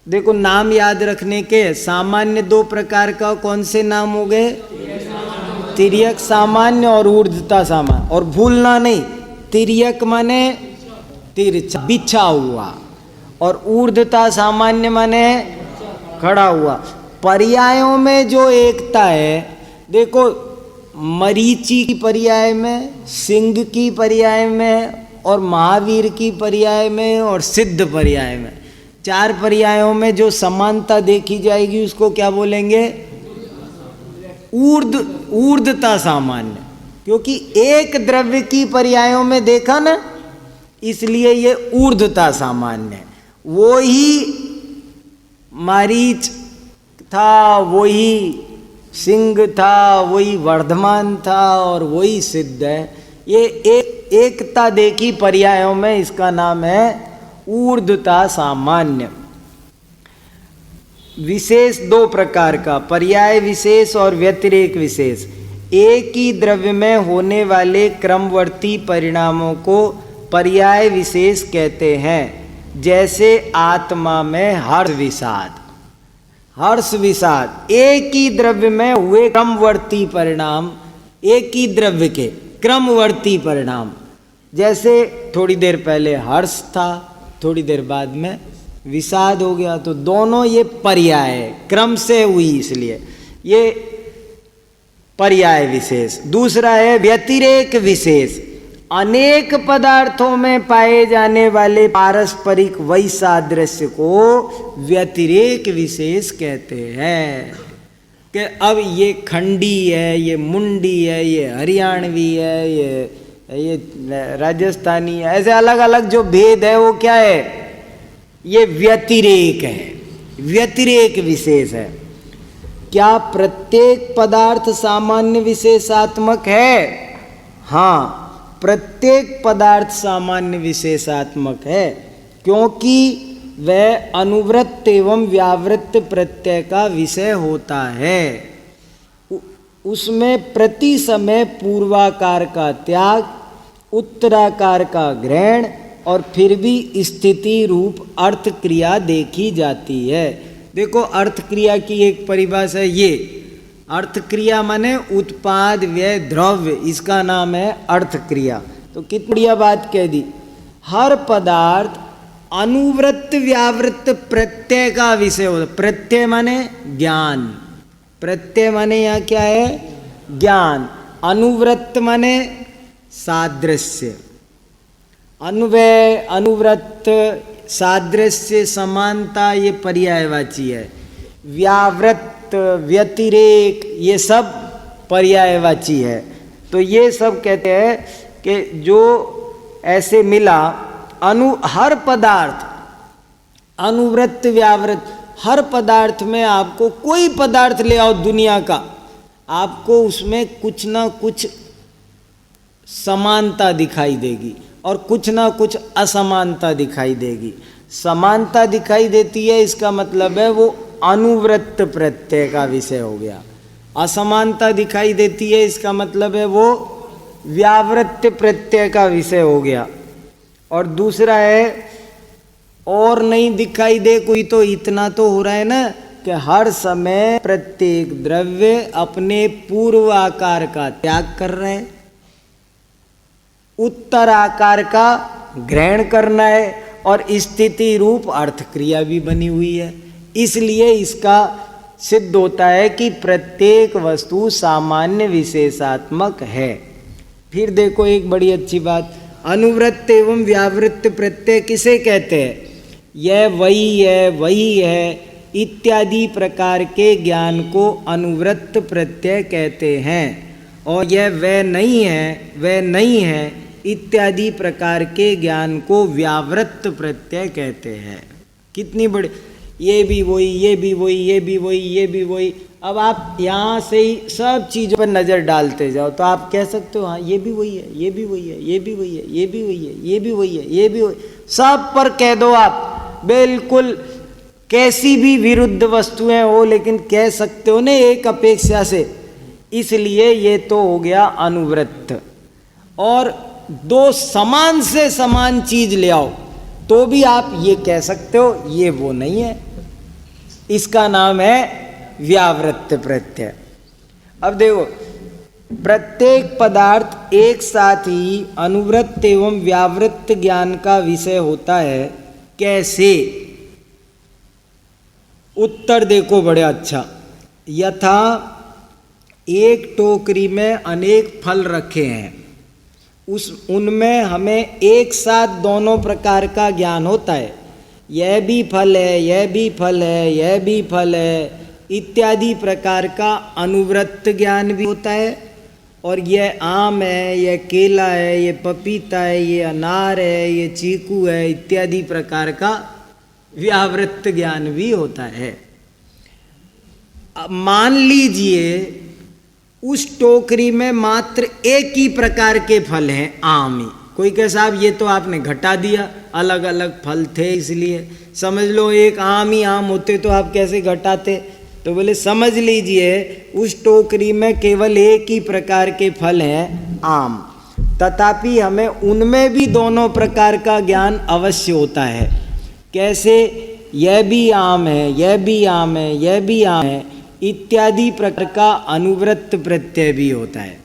देखो नाम याद रखने के, सामान्य दो प्रकार का कौन से नाम हो गए? तिर्यक सामान्य और ऊर्ध्वता सामान्य। और भूलना नहीं, तिर्यक माने तिरछा बिछा हुआ, और ऊर्ध्वता सामान्य माने खड़ा हुआ। पर्यायों में जो एकता है, देखो मरीचि की पर्याय में, सिंह की पर्याय में, और महावीर की पर्याय में, और सिद्ध पर्याय में, चार पर्यायों में जो समानता देखी जाएगी उसको क्या बोलेंगे? ऊर्ध्वता सामान्य। क्योंकि एक द्रव्य की पर्यायों में देखा ना, इसलिए ये ऊर्ध्वता सामान्य है। वो ही मारीच था, वही सिंह था, वही वर्धमान था, और वही सिद्ध है। ये एकता देखी पर्यायों में, इसका नाम है ऊर्ध्वता सामान्य। विशेष दो प्रकार का, पर्याय विशेष और व्यतिरेक विशेष। एक ही द्रव्य में होने वाले क्रमवर्ती परिणामों को पर्याय विशेष कहते हैं। जैसे आत्मा में हर्ष विषाद, हर्ष विषाद एक ही द्रव्य में हुए क्रमवर्ती परिणाम, एक ही द्रव्य के क्रमवर्ती परिणाम। जैसे थोड़ी देर पहले हर्ष था, थोड़ी देर बाद में विषाद हो गया, तो दोनों ये पर्याय है, क्रम से हुई, इसलिए ये पर्याय विशेष। दूसरा है व्यतिरेक विशेष। अनेक पदार्थों में पाए जाने वाले पारस्परिक वैसादृश्य को व्यतिरेक विशेष कहते हैं। कि अब ये खंडी है, ये मुंडी है, ये हरियाणवी है, ये राजस्थानी है, ऐसे अलग अलग जो भेद है वो क्या है? ये व्यतिरेक है, व्यतिरेक विशेष है। क्या प्रत्येक पदार्थ सामान्य विशेषात्मक है? हाँ, प्रत्येक पदार्थ सामान्य विशेषात्मक है, क्योंकि वह अनुवृत्त एवं व्यावृत्त प्रत्यय का विषय होता है। उसमें प्रति समय पूर्वाकार का त्याग, उत्तराकार का ग्रहण, और फिर भी स्थिति रूप अर्थ क्रिया देखी जाती है। देखो अर्थ क्रिया की एक परिभाषा है ये, अर्थ क्रिया माने उत्पाद व्यय द्रव्य, इसका नाम है अर्थ क्रिया। तो कितनी बढ़िया बात कह दी। हर पदार्थ अनुवृत्त व्यावृत्त प्रत्यय का विषय होता। प्रत्यय माने ज्ञान, प्रत्यय माने यहाँ क्या है? ज्ञान। अनुवृत्त माने सादृश्य, अन्वय, अनुवृत्त, सादृश्य, समानता, ये पर्यायवाची है। व्यावृत्त, व्यतिरेक, ये सब पर्यायवाची है। तो ये सब कहते हैं कि जो ऐसे मिला, हर पदार्थ अनुवृत्त व्यावृत्त, हर पदार्थ में आपको कोई पदार्थ ले आओ दुनिया का, आपको उसमें कुछ ना कुछ समानता दिखाई देगी और कुछ ना कुछ असमानता दिखाई देगी। समानता दिखाई देती है, इसका मतलब है वो अनुवृत्त प्रत्यय का विषय हो गया। असमानता दिखाई देती है, इसका मतलब है वो व्यावृत्त प्रत्यय का विषय हो गया। और दूसरा है, और नहीं दिखाई दे कोई, तो इतना तो हो रहा है ना कि हर समय प्रत्येक द्रव्य अपने पूर्व आकार का त्याग कर रहे हैं, उत्तर आकार का ग्रहण करना है, और स्थिति रूप अर्थ क्रिया भी बनी हुई है। इसलिए इसका सिद्ध होता है कि प्रत्येक वस्तु सामान्य विशेषात्मक है। फिर देखो एक बड़ी अच्छी बात, अनुवृत्त एवं व्यावृत्त प्रत्यय किसे कहते हैं? यह वही है, वही है, इत्यादि प्रकार के ज्ञान को अनुवृत्त प्रत्यय कहते हैं। और यह वह नहीं है, वह नहीं है इत्यादि प्रकार के ज्ञान को व्यावृत्त प्रत्यय कहते हैं। कितनी बड़ी, ये भी वही, ये भी वही, ये भी वही, ये भी वही। अब आप यहाँ से ही सब चीज़ों पर नज़र डालते जाओ तो आप कह सकते हो हाँ ये भी वही है, ये भी वही है, ये भी वही है, ये भी वही है, ये भी वही है, ये भी वही, सब पर कह दो आप, बिल्कुल कैसी भी विरुद्ध वस्तुएं हो लेकिन कह सकते हो ना एक अपेक्षा से। इसलिए ये तो हो गया अनुवृत्त। और दो समान से समान चीज ले आओ तो भी आप ये कह सकते हो ये वो नहीं है, इसका नाम है व्यावृत्त प्रत्यय। अब देखो, प्रत्येक पदार्थ एक साथ ही अनुवृत्त एवं व्यावृत्त ज्ञान का विषय होता है। कैसे? उत्तर देखो बड़े अच्छा। यथा एक टोकरी में अनेक फल रखे हैं, उनमें हमें एक साथ दोनों प्रकार का ज्ञान होता है। यह भी फल है, यह भी फल है, यह भी फल है इत्यादि प्रकार का अनुवृत्त ज्ञान भी होता है। और यह आम है, यह केला है, यह पपीता है, ये अनार है, ये चीकू है इत्यादि प्रकार का व्यावृत्त ज्ञान भी होता है। अब मान लीजिए उस टोकरी में मात्र एक ही प्रकार के फल हैं, आम ही। कोई कहे साहब ये तो आपने घटा दिया, अलग अलग फल थे इसलिए। समझ लो एक आम ही आम होते तो आप कैसे घटाते? तो बोले समझ लीजिए उस टोकरी में केवल एक ही प्रकार के फल हैं, आम, तथापि हमें उनमें भी दोनों प्रकार का ज्ञान अवश्य होता है। कैसे? यह भी आम है, यह भी आम है, यह भी आम है इत्यादि प्रकार का अनुवृत्त प्रत्यय भी होता है।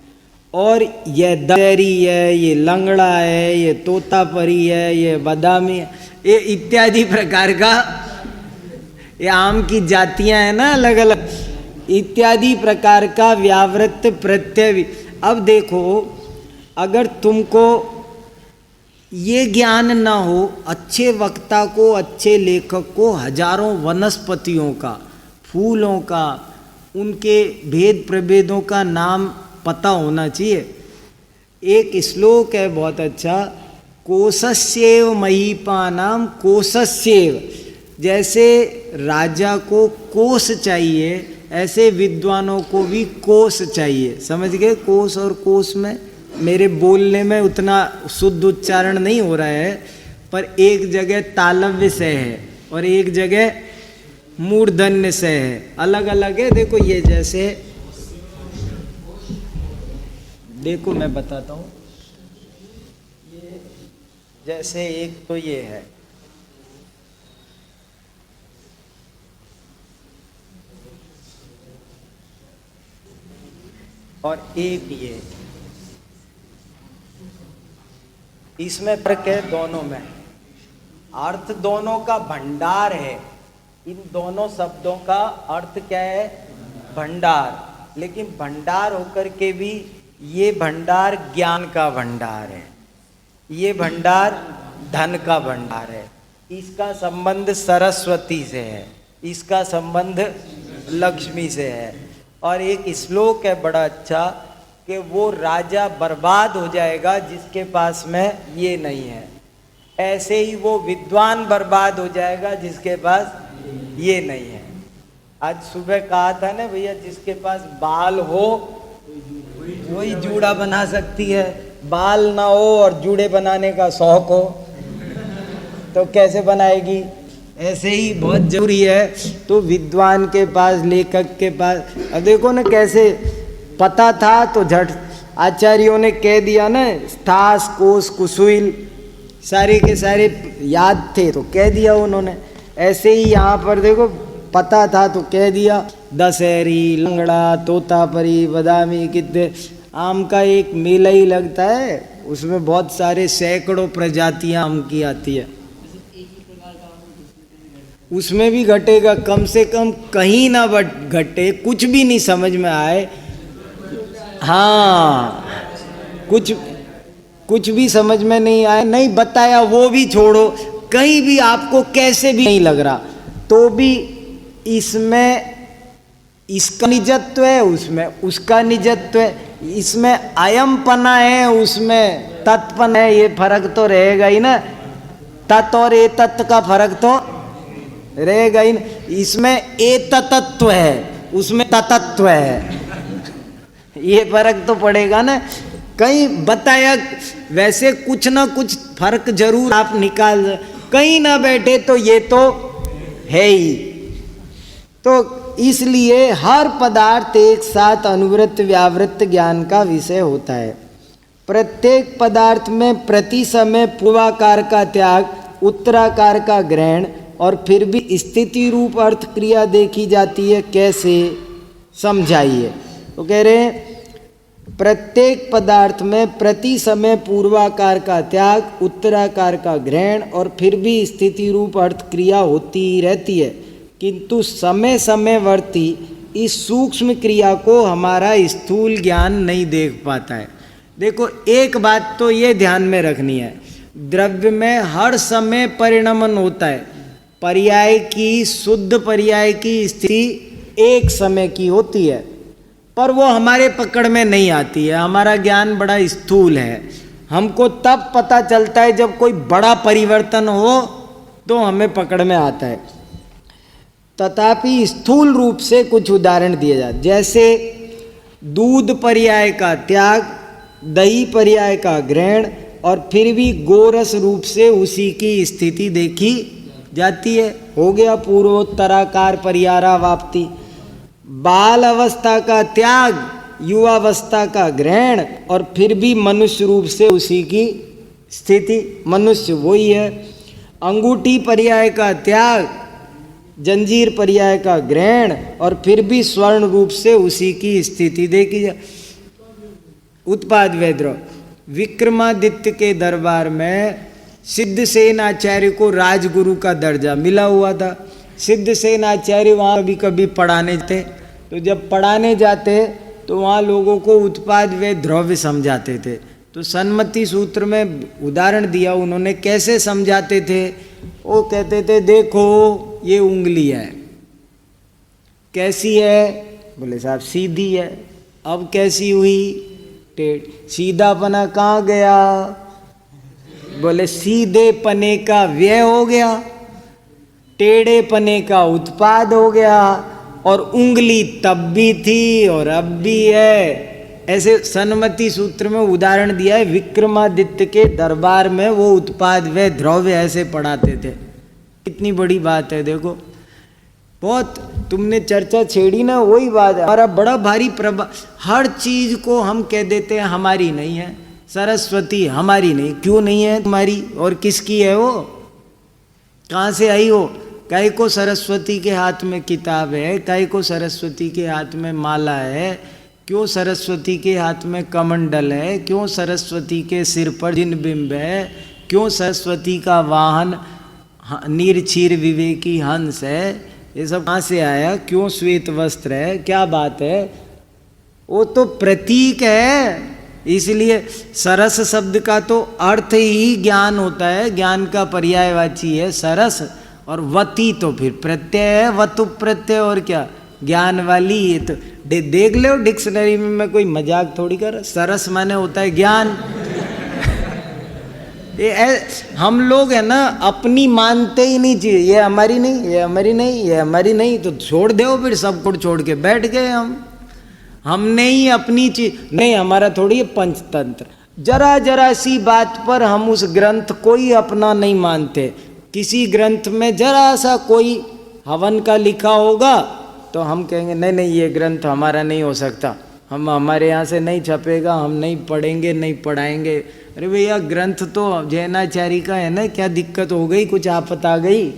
और यह दशहरी है, ये लंगड़ा है, ये तोतापरी है, ये बादामी है, ये इत्यादि प्रकार का, ये आम की जातियां हैं ना अलग अलग, इत्यादि प्रकार का व्यावृत्त प्रत्यय भी। अब देखो, अगर तुमको ये ज्ञान ना हो, अच्छे वक्ता को, अच्छे लेखक को हजारों वनस्पतियों का, फूलों का, उनके भेद प्रभेदों का नाम पता होना चाहिए। एक श्लोक है बहुत अच्छा, कोशस्येव महीपानाम कोशस्येव। जैसे राजा को कोश चाहिए, ऐसे विद्वानों को भी कोश चाहिए। समझ गए? कोश और कोश में मेरे बोलने में उतना शुद्ध उच्चारण नहीं हो रहा है, पर एक जगह तालव्य से है और एक जगह मूर्धन्य से है, अलग अलग है। देखो ये जैसे, देखो मैं बताता हूँ, ये जैसे एक तो ये है, और एक ये, इसमें फर्क है दोनों में। अर्थ दोनों का भंडार है, इन दोनों शब्दों का अर्थ क्या है? भंडार। लेकिन भंडार होकर के भी ये भंडार ज्ञान का भंडार है, ये भंडार धन का भंडार है। इसका संबंध सरस्वती से है, इसका संबंध लक्ष्मी से है। और एक श्लोक है बड़ा अच्छा कि वो राजा बर्बाद हो जाएगा जिसके पास में ये नहीं है, ऐसे ही वो विद्वान बर्बाद हो जाएगा जिसके पास ये नहीं है। आज सुबह कहा था ना भैया, जिसके पास बाल हो वही जूड़ा बना सकती है, बाल ना हो और जूड़े बनाने का शौक हो तो कैसे बनाएगी? ऐसे ही बहुत जरूरी है। तो विद्वान के पास, लेखक के पास, अब देखो ना कैसे पता था तो झट आचार्यों ने कह दिया ना, स्थास कोश कुशुइल सारे के सारे याद थे तो कह दिया उन्होंने। ऐसे ही यहाँ पर देखो पता था तो कह दिया, दशहरी, लंगड़ा, तोतापरी, बादामी, कितने आम का एक मेला ही लगता है, उसमें बहुत सारे सैकड़ों प्रजातियां आम की आती है, उसमें भी घटेगा कम से कम, कहीं ना घटे, कुछ भी नहीं समझ में आए। हाँ, कुछ भी समझ में नहीं आया, नहीं बताया वो भी छोड़ो, कहीं भी आपको कैसे भी नहीं लग रहा तो भी इसमें इसका निजत्व है, उसमें उसका निजत्व है, इसमें अयमपना है, उसमें तत्पना है, ये फर्क तो रहेगा ही ना। तत् और ए तत्व का फर्क तो रहेगा ही ना। इसमें ए तत्व है, उसमें तत्व है, ये फर्क तो पड़ेगा ना। कहीं बताया, वैसे कुछ ना कुछ फर्क जरूर आप निकाल, कहीं ना बैठे तो ये तो है ही। तो इसलिए हर पदार्थ एक साथ अनुवृत्त व्यावृत्त ज्ञान का विषय होता है। प्रत्येक पदार्थ में प्रति समय पूर्वाकार का त्याग, उत्तराकार का ग्रहण और फिर भी स्थिति रूप अर्थ क्रिया देखी जाती है। कैसे समझाइए? तो कह रहे हैं प्रत्येक पदार्थ में प्रति समय पूर्वाकार का त्याग, उत्तराकार का ग्रहण और फिर भी स्थिति रूप अर्थ क्रिया होती ही रहती है, किंतु समय समयवर्ती इस सूक्ष्म क्रिया को हमारा स्थूल ज्ञान नहीं देख पाता है। देखो, एक बात तो ये ध्यान में रखनी है, द्रव्य में हर समय परिणमन होता है। पर्याय की, शुद्ध पर्याय की स्थिति एक समय की होती है, पर वो हमारे पकड़ में नहीं आती है। हमारा ज्ञान बड़ा स्थूल है, हमको तब पता चलता है जब कोई बड़ा परिवर्तन हो तो हमें पकड़ में आता है। तथापि स्थूल रूप से कुछ उदाहरण दिए जाते, जैसे दूध पर्याय का त्याग, दही पर्याय का ग्रहण और फिर भी गोरस रूप से उसी की स्थिति देखी जाती है। हो गया पूर्वोत्तराकार परियारा वाप्ति। बाल अवस्था का त्याग, युवावस्था का ग्रहण और फिर भी मनुष्य रूप से उसी की स्थिति, मनुष्य वही है। अंगूठी पर्याय का त्याग, जंजीर पर्याय का ग्रहण और फिर भी स्वर्ण रूप से उसी की स्थिति देखी जाए। उत्पाद वैद्य विक्रमादित्य के दरबार में सिद्धसेन आचार्य को राजगुरु का दर्जा मिला हुआ था। सिद्धसेन आचार्य वहाँ कभी कभी पढ़ाने जाते, तो जब पढ़ाने जाते तो वहाँ लोगों को उत्पाद व द्रव्य समझाते थे। तो सन्मति सूत्र में उदाहरण दिया उन्होंने, कैसे समझाते थे? वो कहते थे देखो ये उंगली है, कैसी है? बोले साहब सीधी है। अब कैसी हुई? टेढ़। सीधापना कहाँ गया? बोले सीधे पने का व्यय हो गया, टेढ़े पने का उत्पाद हो गया, और उंगली तब भी थी और अब भी है। ऐसे सन्मति सूत्र में उदाहरण दिया है। विक्रमादित्य के दरबार में वो उत्पाद व द्रव्य ऐसे पढ़ाते थे। कितनी बड़ी बात है, देखो। बहुत तुमने चर्चा छेड़ी ना, वही बात है। हमारा बड़ा भारी प्रभाव, हर चीज को हम कह देते हैं हमारी नहीं है। सरस्वती हमारी नहीं, क्यों नहीं है तुम्हारी? और किसकी है वो? कहाँ से आई हो? काहे को सरस्वती के हाथ में किताब है? काहे को सरस्वती के हाथ में माला है? क्यों सरस्वती के हाथ में कमंडल है? क्यों सरस्वती के सिर पर जिन बिंब है? क्यों सरस्वती का वाहन नीरक्षीर विवेकी हंस है? ये सब कहाँ से आया? क्यों श्वेत वस्त्र है? क्या बात है? वो तो प्रतीक है। इसलिए सरस शब्द का तो अर्थ ही ज्ञान होता है, ज्ञान का पर्यायवाची है सरस। और वती तो फिर प्रत्यय है, वतु प्रत्यय, और क्या? ज्ञान वाली। ये तो देख लो डिक्शनरी में, मैं कोई मजाक थोड़ी कर। सरस माने होता है ज्ञान। हम लोग है ना अपनी मानते ही नहीं चाहिए, ये हमारी नहीं, ये हमारी नहीं, ये हमारी नहीं, तो छोड़ दो फिर, सब कुछ छोड़ के बैठ गए हम। हमने ही अपनी चीज नहीं, हमारा थोड़ी है पंचतंत्र। जरा जरा सी बात पर हम उस ग्रंथ को ही अपना नहीं मानते। किसी ग्रंथ में जरा सा कोई हवन का लिखा होगा तो हम कहेंगे नहीं नहीं ये ग्रंथ हमारा नहीं हो सकता, हम हमारे यहाँ से नहीं छपेगा, हम नहीं पढ़ेंगे, नहीं पढ़ाएंगे। अरे भैया ग्रंथ तो जैनाचार्य का है ना, क्या दिक्कत हो गई? कुछ आफत आ गई?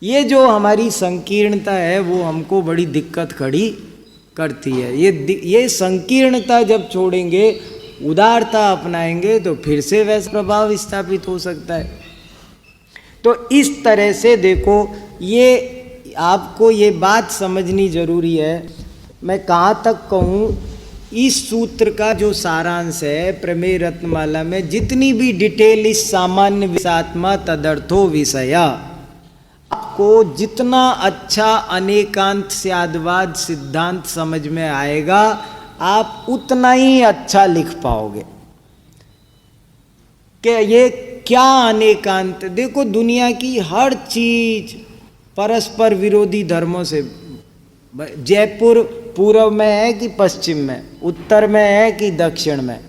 ये जो हमारी संकीर्णता है वो हमको बड़ी दिक्कत खड़ी करती है। ये संकीर्णता जब छोड़ेंगे, उदारता अपनाएंगे तो फिर से वैसा प्रभाव स्थापित हो सकता है। तो इस तरह से देखो, ये आपको ये बात समझनी जरूरी है। मैं कहाँ तक कहूँ, इस सूत्र का जो सारांश है प्रमेय रत्नमाला में, जितनी भी डिटेल इस सामान्य विषात्मा तदर्थो विषया, आपको आपको जितना अच्छा अनेकांत स्यादवाद सिद्धांत समझ में आएगा, आप उतना ही अच्छा लिख पाओगे। कि ये क्या अनेकांत, देखो दुनिया की हर चीज परस्पर विरोधी धर्मों से, जयपुर पूर्व में है कि पश्चिम में, उत्तर में है कि दक्षिण में,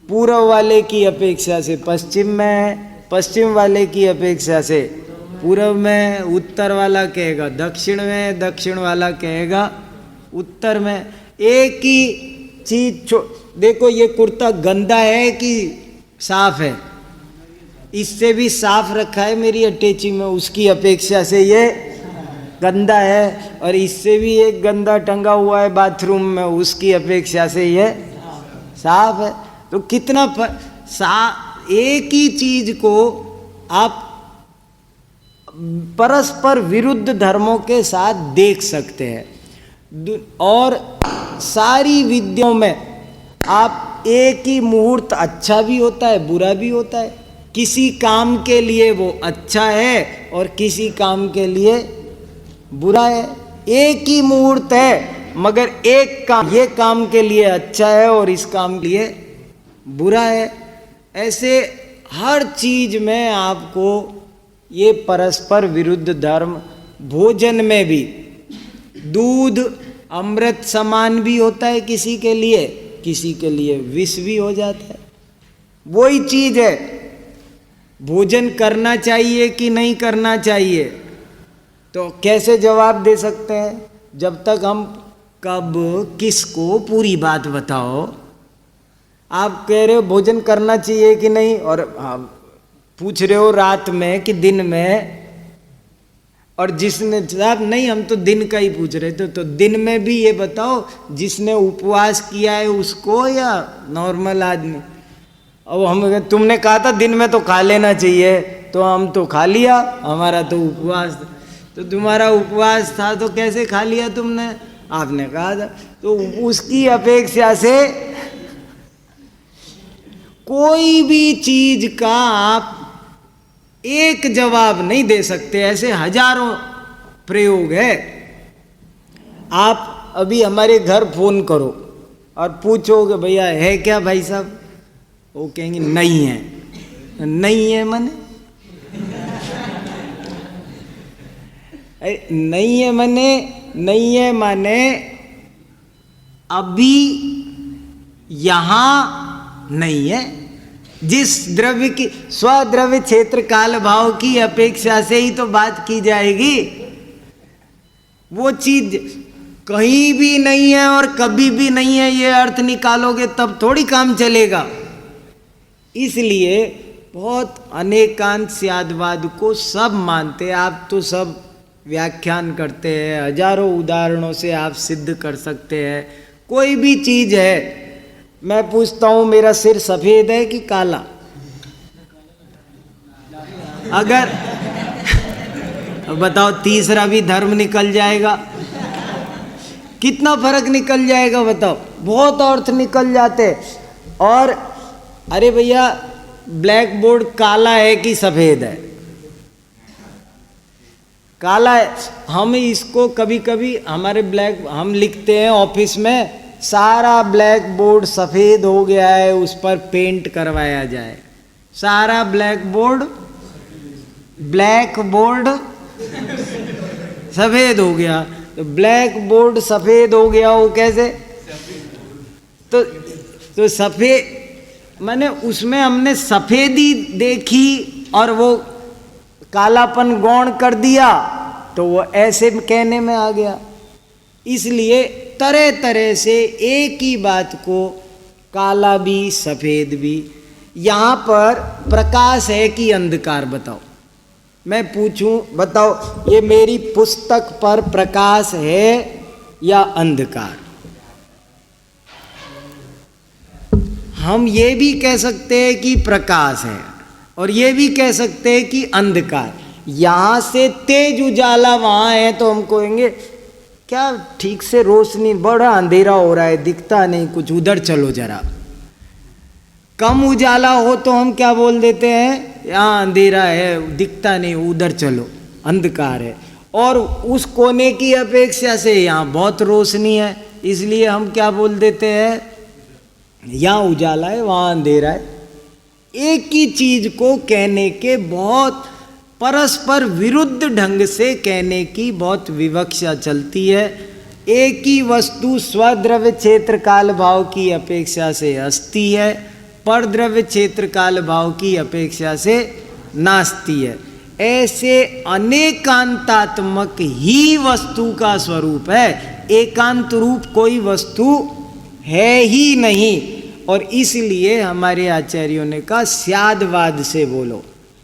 पूर्व वाले की अपेक्षा से पश्चिम में है, पश्चिम वाले की अपेक्षा से पूर्व में, उत्तर वाला कहेगा दक्षिण में, दक्षिण वाला कहेगा उत्तर में। एक ही चीज देखो, ये कुर्ता गंदा है कि साफ है, इससे भी साफ रखा है मेरी अटैची में, उसकी अपेक्षा से ये गंदा है, और इससे भी एक गंदा टंगा हुआ है बाथरूम में, उसकी अपेक्षा से ये साफ है। तो कितना एक ही चीज को आप परस्पर विरुद्ध धर्मों के साथ देख सकते हैं। और सारी विद्याओं में आप एक ही मुहूर्त अच्छा भी होता है, बुरा भी होता है। किसी काम के लिए वो अच्छा है और किसी काम के लिए बुरा है। एक ही मुहूर्त है, मगर एक काम ये काम के लिए अच्छा है और इस काम के लिए बुरा है। ऐसे हर चीज में आपको ये परस्पर विरुद्ध धर्म, भोजन में भी दूध अमृत समान भी होता है किसी के लिए विष भी हो जाता है। वही चीज है, भोजन करना चाहिए कि नहीं करना चाहिए, तो कैसे जवाब दे सकते हैं जब तक हम कब किसको पूरी बात बताओ। आप कह रहे हो भोजन करना चाहिए कि नहीं, और पूछ रहे हो रात में कि दिन में, और जिसने साहब नहीं हम तो दिन का ही पूछ रहे थे, तो दिन में भी ये बताओ जिसने उपवास किया है उसको या नॉर्मल आदमी। अब हम तुमने कहा था दिन में तो खा लेना चाहिए, तो हम तो खा लिया, हमारा तो उपवास था। तो तुम्हारा उपवास था तो कैसे खा लिया तुमने, आपने कहा था। तो उसकी अपेक्षा से कोई भी चीज का आप एक जवाब नहीं दे सकते, ऐसे हजारों प्रयोग है। आप अभी हमारे घर फोन करो और पूछोगे भैया है क्या भाई साहब, वो कहेंगे नहीं है। नहीं है माने नहीं है माने अभी यहां नहीं है। जिस द्रव्य की स्वद्रव्य क्षेत्र काल भाव की अपेक्षा से ही तो बात की जाएगी। वो चीज कहीं भी नहीं है और कभी भी नहीं है, ये अर्थ निकालोगे तब थोड़ी काम चलेगा। इसलिए बहुत अनेकांत स्यादवाद को सब मानते हैं। आप तो सब व्याख्यान करते हैं, हजारों उदाहरणों से आप सिद्ध कर सकते हैं। कोई भी चीज है, मैं पूछता हूं मेरा सिर सफेद है कि काला, अगर बताओ तीसरा भी धर्म निकल जाएगा, कितना फर्क निकल जाएगा बताओ, बहुत अर्थ निकल जाते। और अरे भैया ब्लैक बोर्ड काला है कि सफेद है, काला है। हम इसको कभी कभी हमारे हम लिखते हैं ऑफिस में, सारा ब्लैक बोर्ड सफेद हो गया है, उस पर पेंट करवाया जाए। सारा ब्लैक बोर्ड सफेद हो गया, तो ब्लैक बोर्ड सफेद हो गया, वो कैसे? तो सफेद माने उसमें हमने सफेदी देखी और वो कालापन गौण कर दिया, तो वो ऐसे कहने में आ गया। इसलिए तरह तरह से एक ही बात को काला भी सफेद भी। यहाँ पर प्रकाश है कि अंधकार बताओ, मैं पूछूं बताओ ये मेरी पुस्तक पर प्रकाश है या अंधकार? हम ये भी कह सकते हैं कि प्रकाश है और ये भी कह सकते हैं कि अंधकार। यहाँ से तेज उजाला वहाँ है तो हम कहेंगे क्या ठीक से, रोशनी, बड़ा अंधेरा हो रहा है, दिखता नहीं कुछ, उधर चलो जरा। कम उजाला हो तो हम क्या बोल देते हैं, यहाँ अंधेरा है, दिखता नहीं, उधर चलो, अंधकार है। और उस कोने की अपेक्षा से यहाँ बहुत रोशनी है, इसलिए हम क्या बोल देते हैं, यहाँ उजाला है, वहाँ अंधेरा है। एक ही चीज को कहने के बहुत परस्पर विरुद्ध ढंग से कहने की बहुत विवक्षा चलती है। एक ही वस्तु स्वद्रव्य क्षेत्र काल भाव की अपेक्षा से अस्ति है, परद्रव्य क्षेत्र काल भाव की अपेक्षा से नास्ति है। ऐसे अनेकांतात्मक ही वस्तु का स्वरूप है, एकांत रूप कोई वस्तु है ही नहीं। और इसलिए हमारे आचार्यों ने कहा स्यादवाद से बोलो।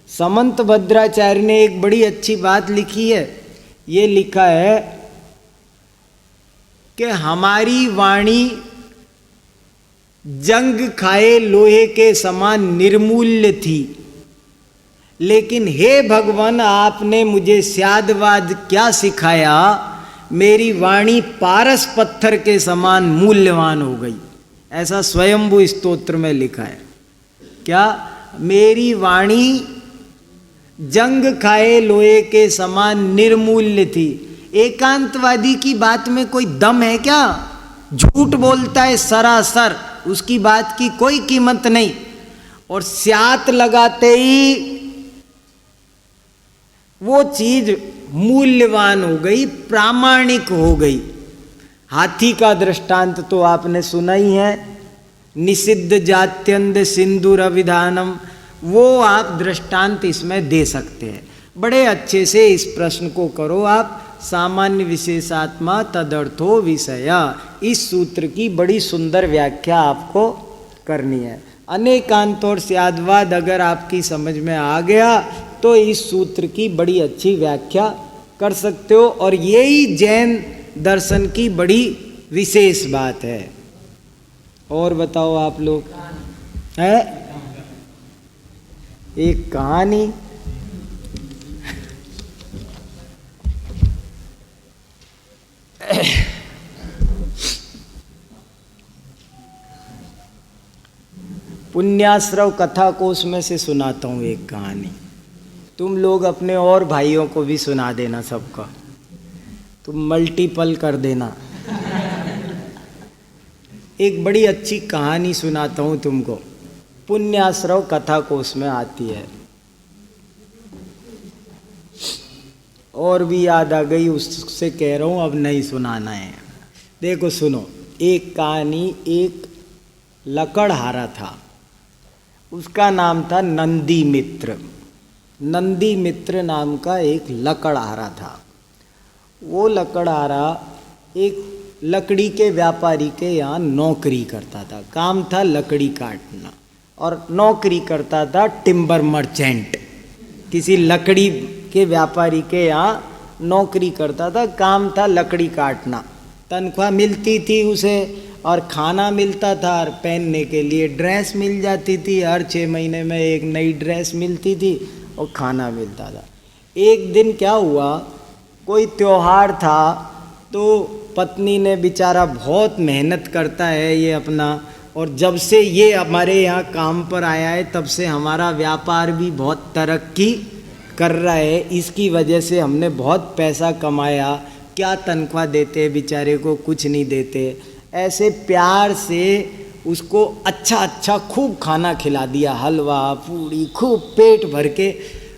समंत भद्राचार्य ने एक बड़ी अच्छी बात लिखी है, ये लिखा है कि हमारी वाणी जंग खाए लोहे के समान निर्मूल्य थी, लेकिन हे भगवान आपने मुझे स्यादवाद क्या सिखाया, मेरी वाणी पारस पत्थर के समान मूल्यवान हो गई। ऐसा स्वयंभू स्तोत्र में लिखा है। क्या? मेरी वाणी जंग खाए लोहे के समान निर्मूल्य थी। एकांतवादी की बात में कोई दम है क्या? झूठ बोलता है सरासर, उसकी बात की कोई कीमत नहीं। और स्यात लगाते ही वो चीज मूल्यवान हो गई, प्रामाणिक हो गई। हाथी का दृष्टांत तो आपने सुना ही है, निषिद्ध जात्यंत सिंदूर अविधानम, वो आप दृष्टांत इसमें दे सकते हैं। बड़े अच्छे से इस प्रश्न को करो आप, सामान्य विशेषात्मा तदर्थो विषया, इस सूत्र की बड़ी सुंदर व्याख्या आपको करनी है। अनेकांत और स्यादवाद अगर आपकी समझ में आ गया तो इस सूत्र की बड़ी अच्छी व्याख्या कर सकते हो। और यही जैन दर्शन की बड़ी विशेष बात है। और बताओ आप लोग, है एक कहानी। पुण्याश्रव कथा कोश में से सुनाता हूँ एक कहानी। तुम लोग अपने और भाइयों को भी सुना देना, सबका तुम मल्टीपल कर देना। एक बड़ी अच्छी कहानी सुनाता हूँ तुमको, पुण्याश्रव कथा कोश में आती है। और भी याद आ गई, उससे कह रहा हूँ अब नहीं सुनाना है। देखो सुनो, एक कहानी, एक लकड़हारा था, उसका नाम था नंदी मित्र। नंदी मित्र नाम का एक लकड़हारा था। वो लकड़हारा एक लकड़ी के व्यापारी के यहाँ नौकरी करता था। काम था लकड़ी काटना, और नौकरी करता था टिम्बर मर्चेंट, किसी लकड़ी के व्यापारी के यहाँ नौकरी करता था। काम था लकड़ी काटना, तनख्वाह मिलती थी उसे, और खाना मिलता था, और पहनने के लिए ड्रेस मिल जाती थी। हर 6 महीने में एक नई ड्रेस मिलती थी और खाना मिलता था। एक दिन क्या हुआ, कोई त्योहार था, तो पत्नी ने, बेचारा बहुत मेहनत करता है ये अपना, और जब से ये हमारे यहाँ काम पर आया है तब से हमारा व्यापार भी बहुत तरक्की कर रहा है, इसकी वजह से हमने बहुत पैसा कमाया। क्या तनख्वाह देते बेचारे को, कुछ नहीं देते। ऐसे प्यार से उसको अच्छा अच्छा खूब खाना खिला दिया, हलवा पूड़ी खूब पेट भर के।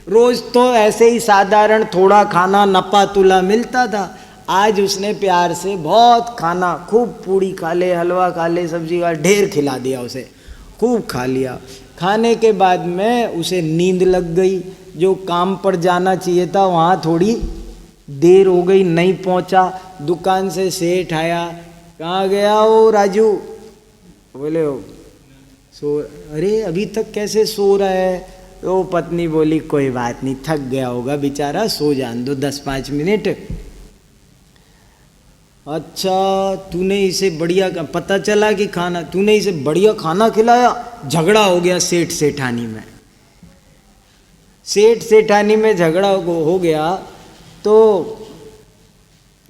रोज़ तो ऐसे ही साधारण थोड़ा खाना नपा तुला मिलता था, आज उसने प्यार से बहुत खाना, खूब पूड़ी खा ले, हलवा खा ले, सब्जी का ढेर खिला दिया उसे, खूब खा लिया। खाने के बाद में उसे नींद लग गई। जो काम पर जाना चाहिए था वहाँ थोड़ी देर हो गई, नहीं पहुँचा। दुकान से सेठ आया, कहाँ गया हो राजू? बोले हो सो। अरे अभी तक कैसे सो रहा है? तो पत्नी बोली कोई बात नहीं, थक गया होगा बेचारा, सो जान दो 10-5 मिनट। अच्छा, तूने इसे बढ़िया, पता चला कि खाना, तूने इसे बढ़िया खाना खिलाया। झगड़ा हो गया सेठ सेठानी में। सेठ सेठानी में झगड़ा हो गया तो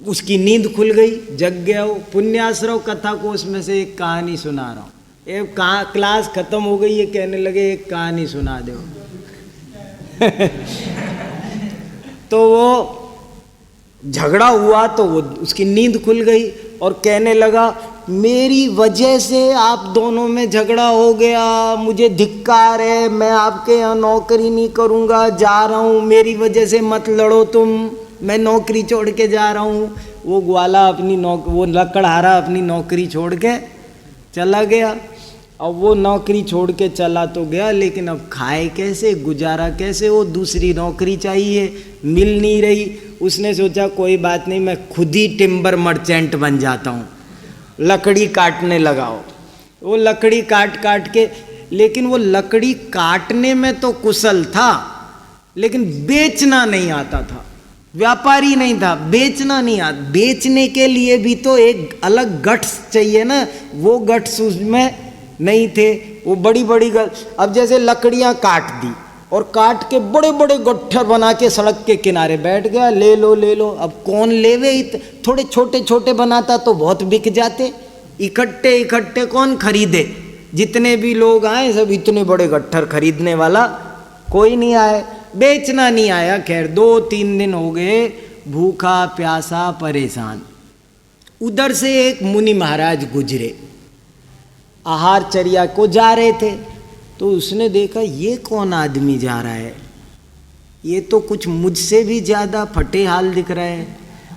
उसकी नींद खुल गई, जग गया वो। पुण्याश्रव कथा को उसमें से एक कहानी सुना रहा हूँ। एक क्लास खत्म हो गई, ये कहने लगे एक कहानी सुना दो। तो वो झगड़ा हुआ तो वो उसकी नींद खुल गई और कहने लगा मेरी वजह से आप दोनों में झगड़ा हो गया, मुझे धिक्कार है, मैं आपके यहाँ नौकरी नहीं करूँगा, जा रहा हूँ, मेरी वजह से मत लड़ो तुम, मैं नौकरी छोड़ के जा रहा हूँ। वो ग्वाला वो लकड़हारा अपनी नौकरी छोड़ के चला गया। अब वो नौकरी छोड़ के चला तो गया, लेकिन अब खाए कैसे, गुजारा कैसे, वो दूसरी नौकरी चाहिए, मिल नहीं रही। उसने सोचा कोई बात नहीं, मैं खुद ही टिम्बर मर्चेंट बन जाता हूँ, लकड़ी काटने लगाओ। वो लकड़ी काट के, लेकिन वो लकड़ी काटने में तो कुशल था, लेकिन बेचना नहीं आता था, व्यापारी नहीं था, बेचना नहीं आता। बेचने के लिए भी तो एक अलग गट्स चाहिए ना, वो गट्स उसमें नहीं थे। वो बड़ी बड़ी अब जैसे लकड़ियाँ काट दी और काट के बड़े बड़े गट्ठर बना के सड़क के किनारे बैठ गया, ले लो ले लो। अब कौन लेवे, थोड़े छोटे छोटे बनाता तो बहुत बिक जाते, इकट्ठे इकट्ठे कौन खरीदे। जितने भी लोग आए सब इतने बड़े गट्ठर खरीदने वाला कोई नहीं आए, बेचना नहीं आया। खैर 2-3 दिन हो गए, भूखा प्यासा परेशान। उधर से एक मुनि महाराज गुजरे, आहारचर्या को जा रहे थे, तो उसने देखा ये कौन आदमी जा रहा है, ये तो कुछ मुझसे भी ज़्यादा फटे हाल दिख रहा है।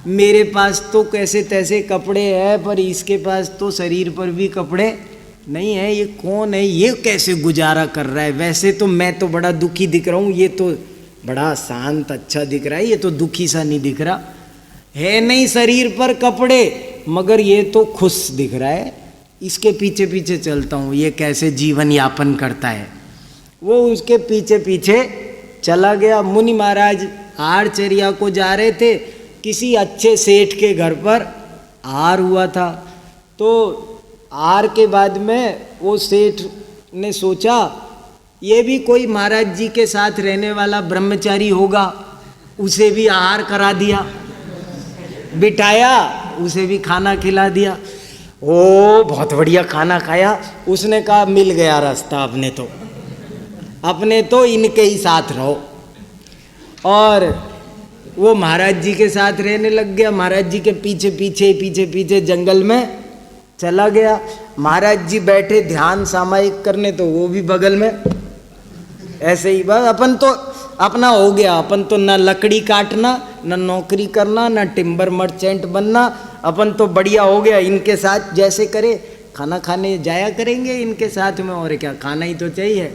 मेरे पास तो कैसे तैसे कपड़े हैं, पर इसके पास तो शरीर पर भी कपड़े नहीं है। ये कौन है, ये कैसे गुजारा कर रहा है। वैसे तो मैं तो बड़ा दुखी दिख रहा हूँ, ये तो बड़ा शांत अच्छा दिख रहा है, ये तो दुखी सा नहीं दिख रहा है। नहीं शरीर पर कपड़े, मगर ये तो खुश दिख रहा है। इसके पीछे पीछे चलता हूँ, ये कैसे जीवन यापन करता है। वो उसके पीछे पीछे चला गया। मुनि महाराज आहारचर्या को जा रहे थे, किसी अच्छे सेठ के घर पर आहार हुआ था। तो आहार के बाद में वो सेठ ने सोचा ये भी कोई महाराज जी के साथ रहने वाला ब्रह्मचारी होगा, उसे भी आहार करा दिया, बिठाया, उसे भी खाना खिला दिया। ओ बहुत बढ़िया खाना खाया। उसने कहा मिल गया रास्ता, अपने तो इनके ही साथ रहो। और वो महाराज जी के साथ रहने लग गया। महाराज जी के पीछे पीछे जंगल में चला गया। महाराज जी बैठे ध्यान सामायिक करने, तो वो भी बगल में ऐसे ही। बस अपन तो अपना हो गया, अपन तो ना लकड़ी काटना, ना नौकरी करना, ना टिम्बर मर्चेंट बनना, अपन तो बढ़िया हो गया। इनके साथ जैसे करे खाना खाने जाया करेंगे इनके साथ में, और क्या, खाना ही तो चाहिए।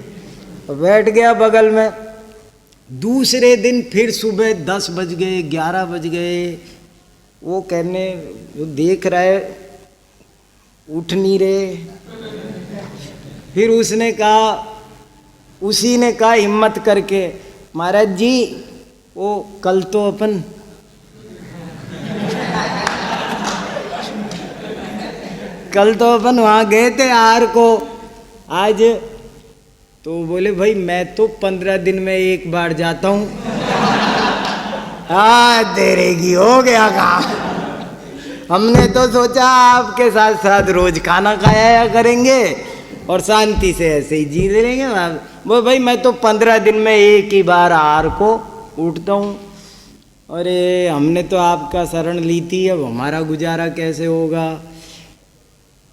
बैठ गया बगल में। दूसरे दिन फिर सुबह 10 बज गए, 11 बज गए। वो कहने, वो देख रहा है उठ नहीं रहे। फिर उसने कहा, उसी ने कहा हिम्मत करके, महाराज जी वो कल तो अपन वहाँ गए थे आहार को, आज तो बोले भाई मैं तो 15 दिन में एक बार जाता हूँ। देरेगी हो गया काम। हमने तो सोचा आपके साथ साथ रोज खाना खाया करेंगे और शांति से ऐसे ही जी लेंगे। वो भाई मैं तो 15 दिन में एक ही बार आहार को उठता हूँ। अरे हमने तो आपका शरण ली थी, अब हमारा गुजारा कैसे होगा।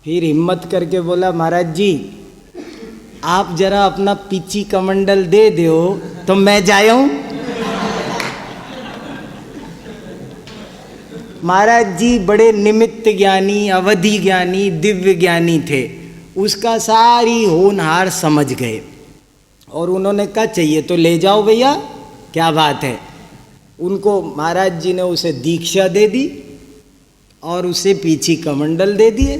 फिर हिम्मत करके बोला, महाराज जी आप जरा अपना पीछी कमंडल दे दो तो मैं जाऊं। महाराज जी बड़े निमित्त ज्ञानी, अवधि ज्ञानी, दिव्य ज्ञानी थे, उसका सारी होनहार समझ गए। और उन्होंने कहा चाहिए तो ले जाओ भैया, क्या बात है। उनको महाराज जी ने उसे दीक्षा दे दी और उसे पीछी कमंडल दे दिए।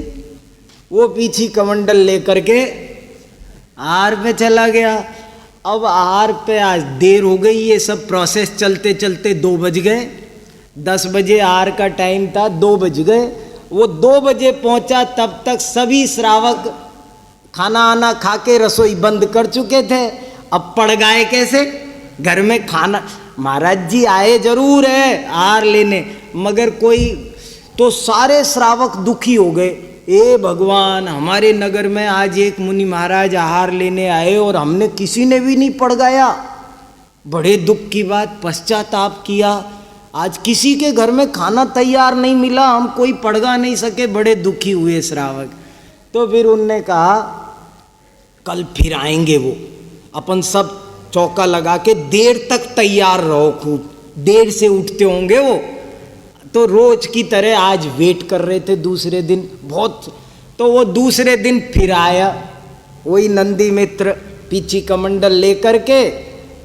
वो पीछी कमंडल लेकर के आहार पे चला गया। अब आहार पे आज देर हो गई, ये सब प्रोसेस चलते चलते 2 बज गए। 10 बजे आहार का टाइम था, 2 बज गए। वो 2 बजे पहुंचा, तब तक सभी श्रावक खाना आना खा के रसोई बंद कर चुके थे। अब पड़ गए कैसे घर में खाना। महाराज जी आए जरूर है आहार लेने, मगर कोई तो सारे श्रावक दुखी हो गए ए भगवान, हमारे नगर में आज एक मुनि महाराज आहार लेने आए और हमने किसी ने भी नहीं पड़गाया। बड़े दुख की बात, पश्चाताप किया। आज किसी के घर में खाना तैयार नहीं मिला, हम कोई पड़गा नहीं सके, बड़े दुखी हुए श्रावक। तो फिर उनने कहा कल फिर आएंगे वो, अपन सब चौका लगा के देर तक तैयार रहो, खूब देर से उठते होंगे वो। तो रोज की तरह आज वेट कर रहे थे दूसरे दिन बहुत। तो वो दूसरे दिन फिर आया, वही नंदी मित्र पीछी कमंडल लेकर के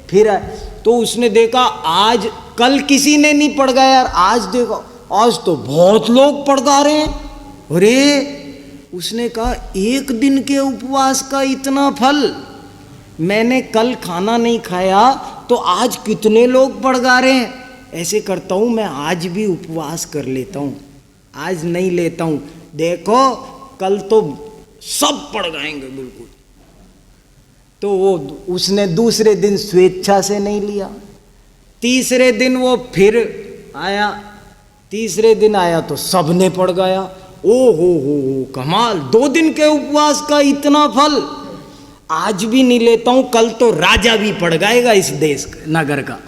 फिर आया। तो उसने देखा आज, कल किसी ने नहीं पड़गाया यार, आज देखो आज तो बहुत लोग पड़गा रहे हैं। अरे उसने कहा एक दिन के उपवास का इतना फल, मैंने कल खाना नहीं खाया तो आज कितने लोग पड़गा रहे हैं। ऐसे करता हूँ मैं आज भी उपवास कर लेता हूँ, आज नहीं लेता हूँ, देखो कल तो सब पड़गाएंगे बिल्कुल। तो वो उसने दूसरे दिन स्वेच्छा से नहीं लिया। तीसरे दिन वो फिर आया, तीसरे दिन आया तो सबने पड़गाया। ओ हो कमाल, 2 दिन के उपवास का इतना फल, आज भी नहीं लेता हूँ, कल तो राजा भी पड़गाएगा इस देश नगर का।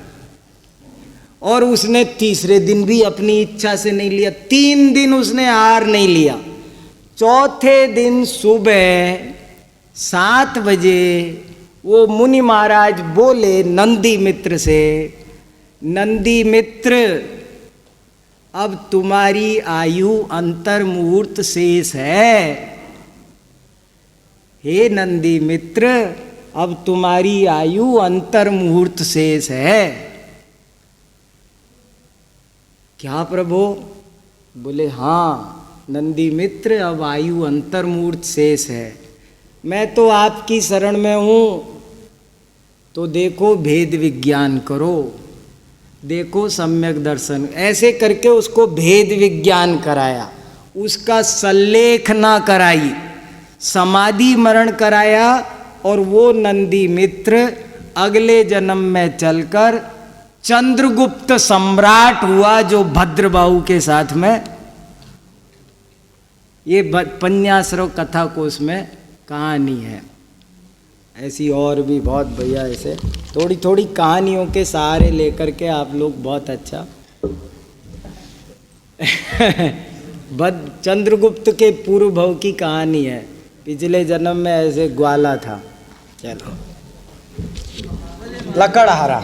और उसने तीसरे दिन भी अपनी इच्छा से नहीं लिया, 3 दिन उसने आहार नहीं लिया। चौथे दिन सुबह 7 बजे वो मुनि महाराज बोले नंदी मित्र से, नंदी मित्र अब तुम्हारी आयु अंतर मुहूर्त शेष है। हे नंदी मित्र, अब तुम्हारी आयु अंतर मुहूर्त शेष है। क्या प्रभु? बोले हाँ नंदी मित्र, अब आयु अंतर मुहूर्त शेष है। मैं तो आपकी शरण में हूँ, तो देखो भेद विज्ञान करो, देखो सम्यक दर्शन। ऐसे करके उसको भेद विज्ञान कराया, उसका सल्लेख ना कराई, समाधि मरण कराया। और वो नंदी मित्र अगले जन्म में चलकर चंद्रगुप्त सम्राट हुआ, जो भद्रबाहु के साथ में। ये पन्यासरव कथा कोश में कहानी है। ऐसी और भी बहुत बढ़िया, ऐसे थोड़ी थोड़ी कहानियों के सहारे लेकर के आप लोग बहुत अच्छा चंद्रगुप्त के पूर्व भव की कहानी है, पिछले जन्म में ऐसे ग्वाला था। चलो लकड़हारा।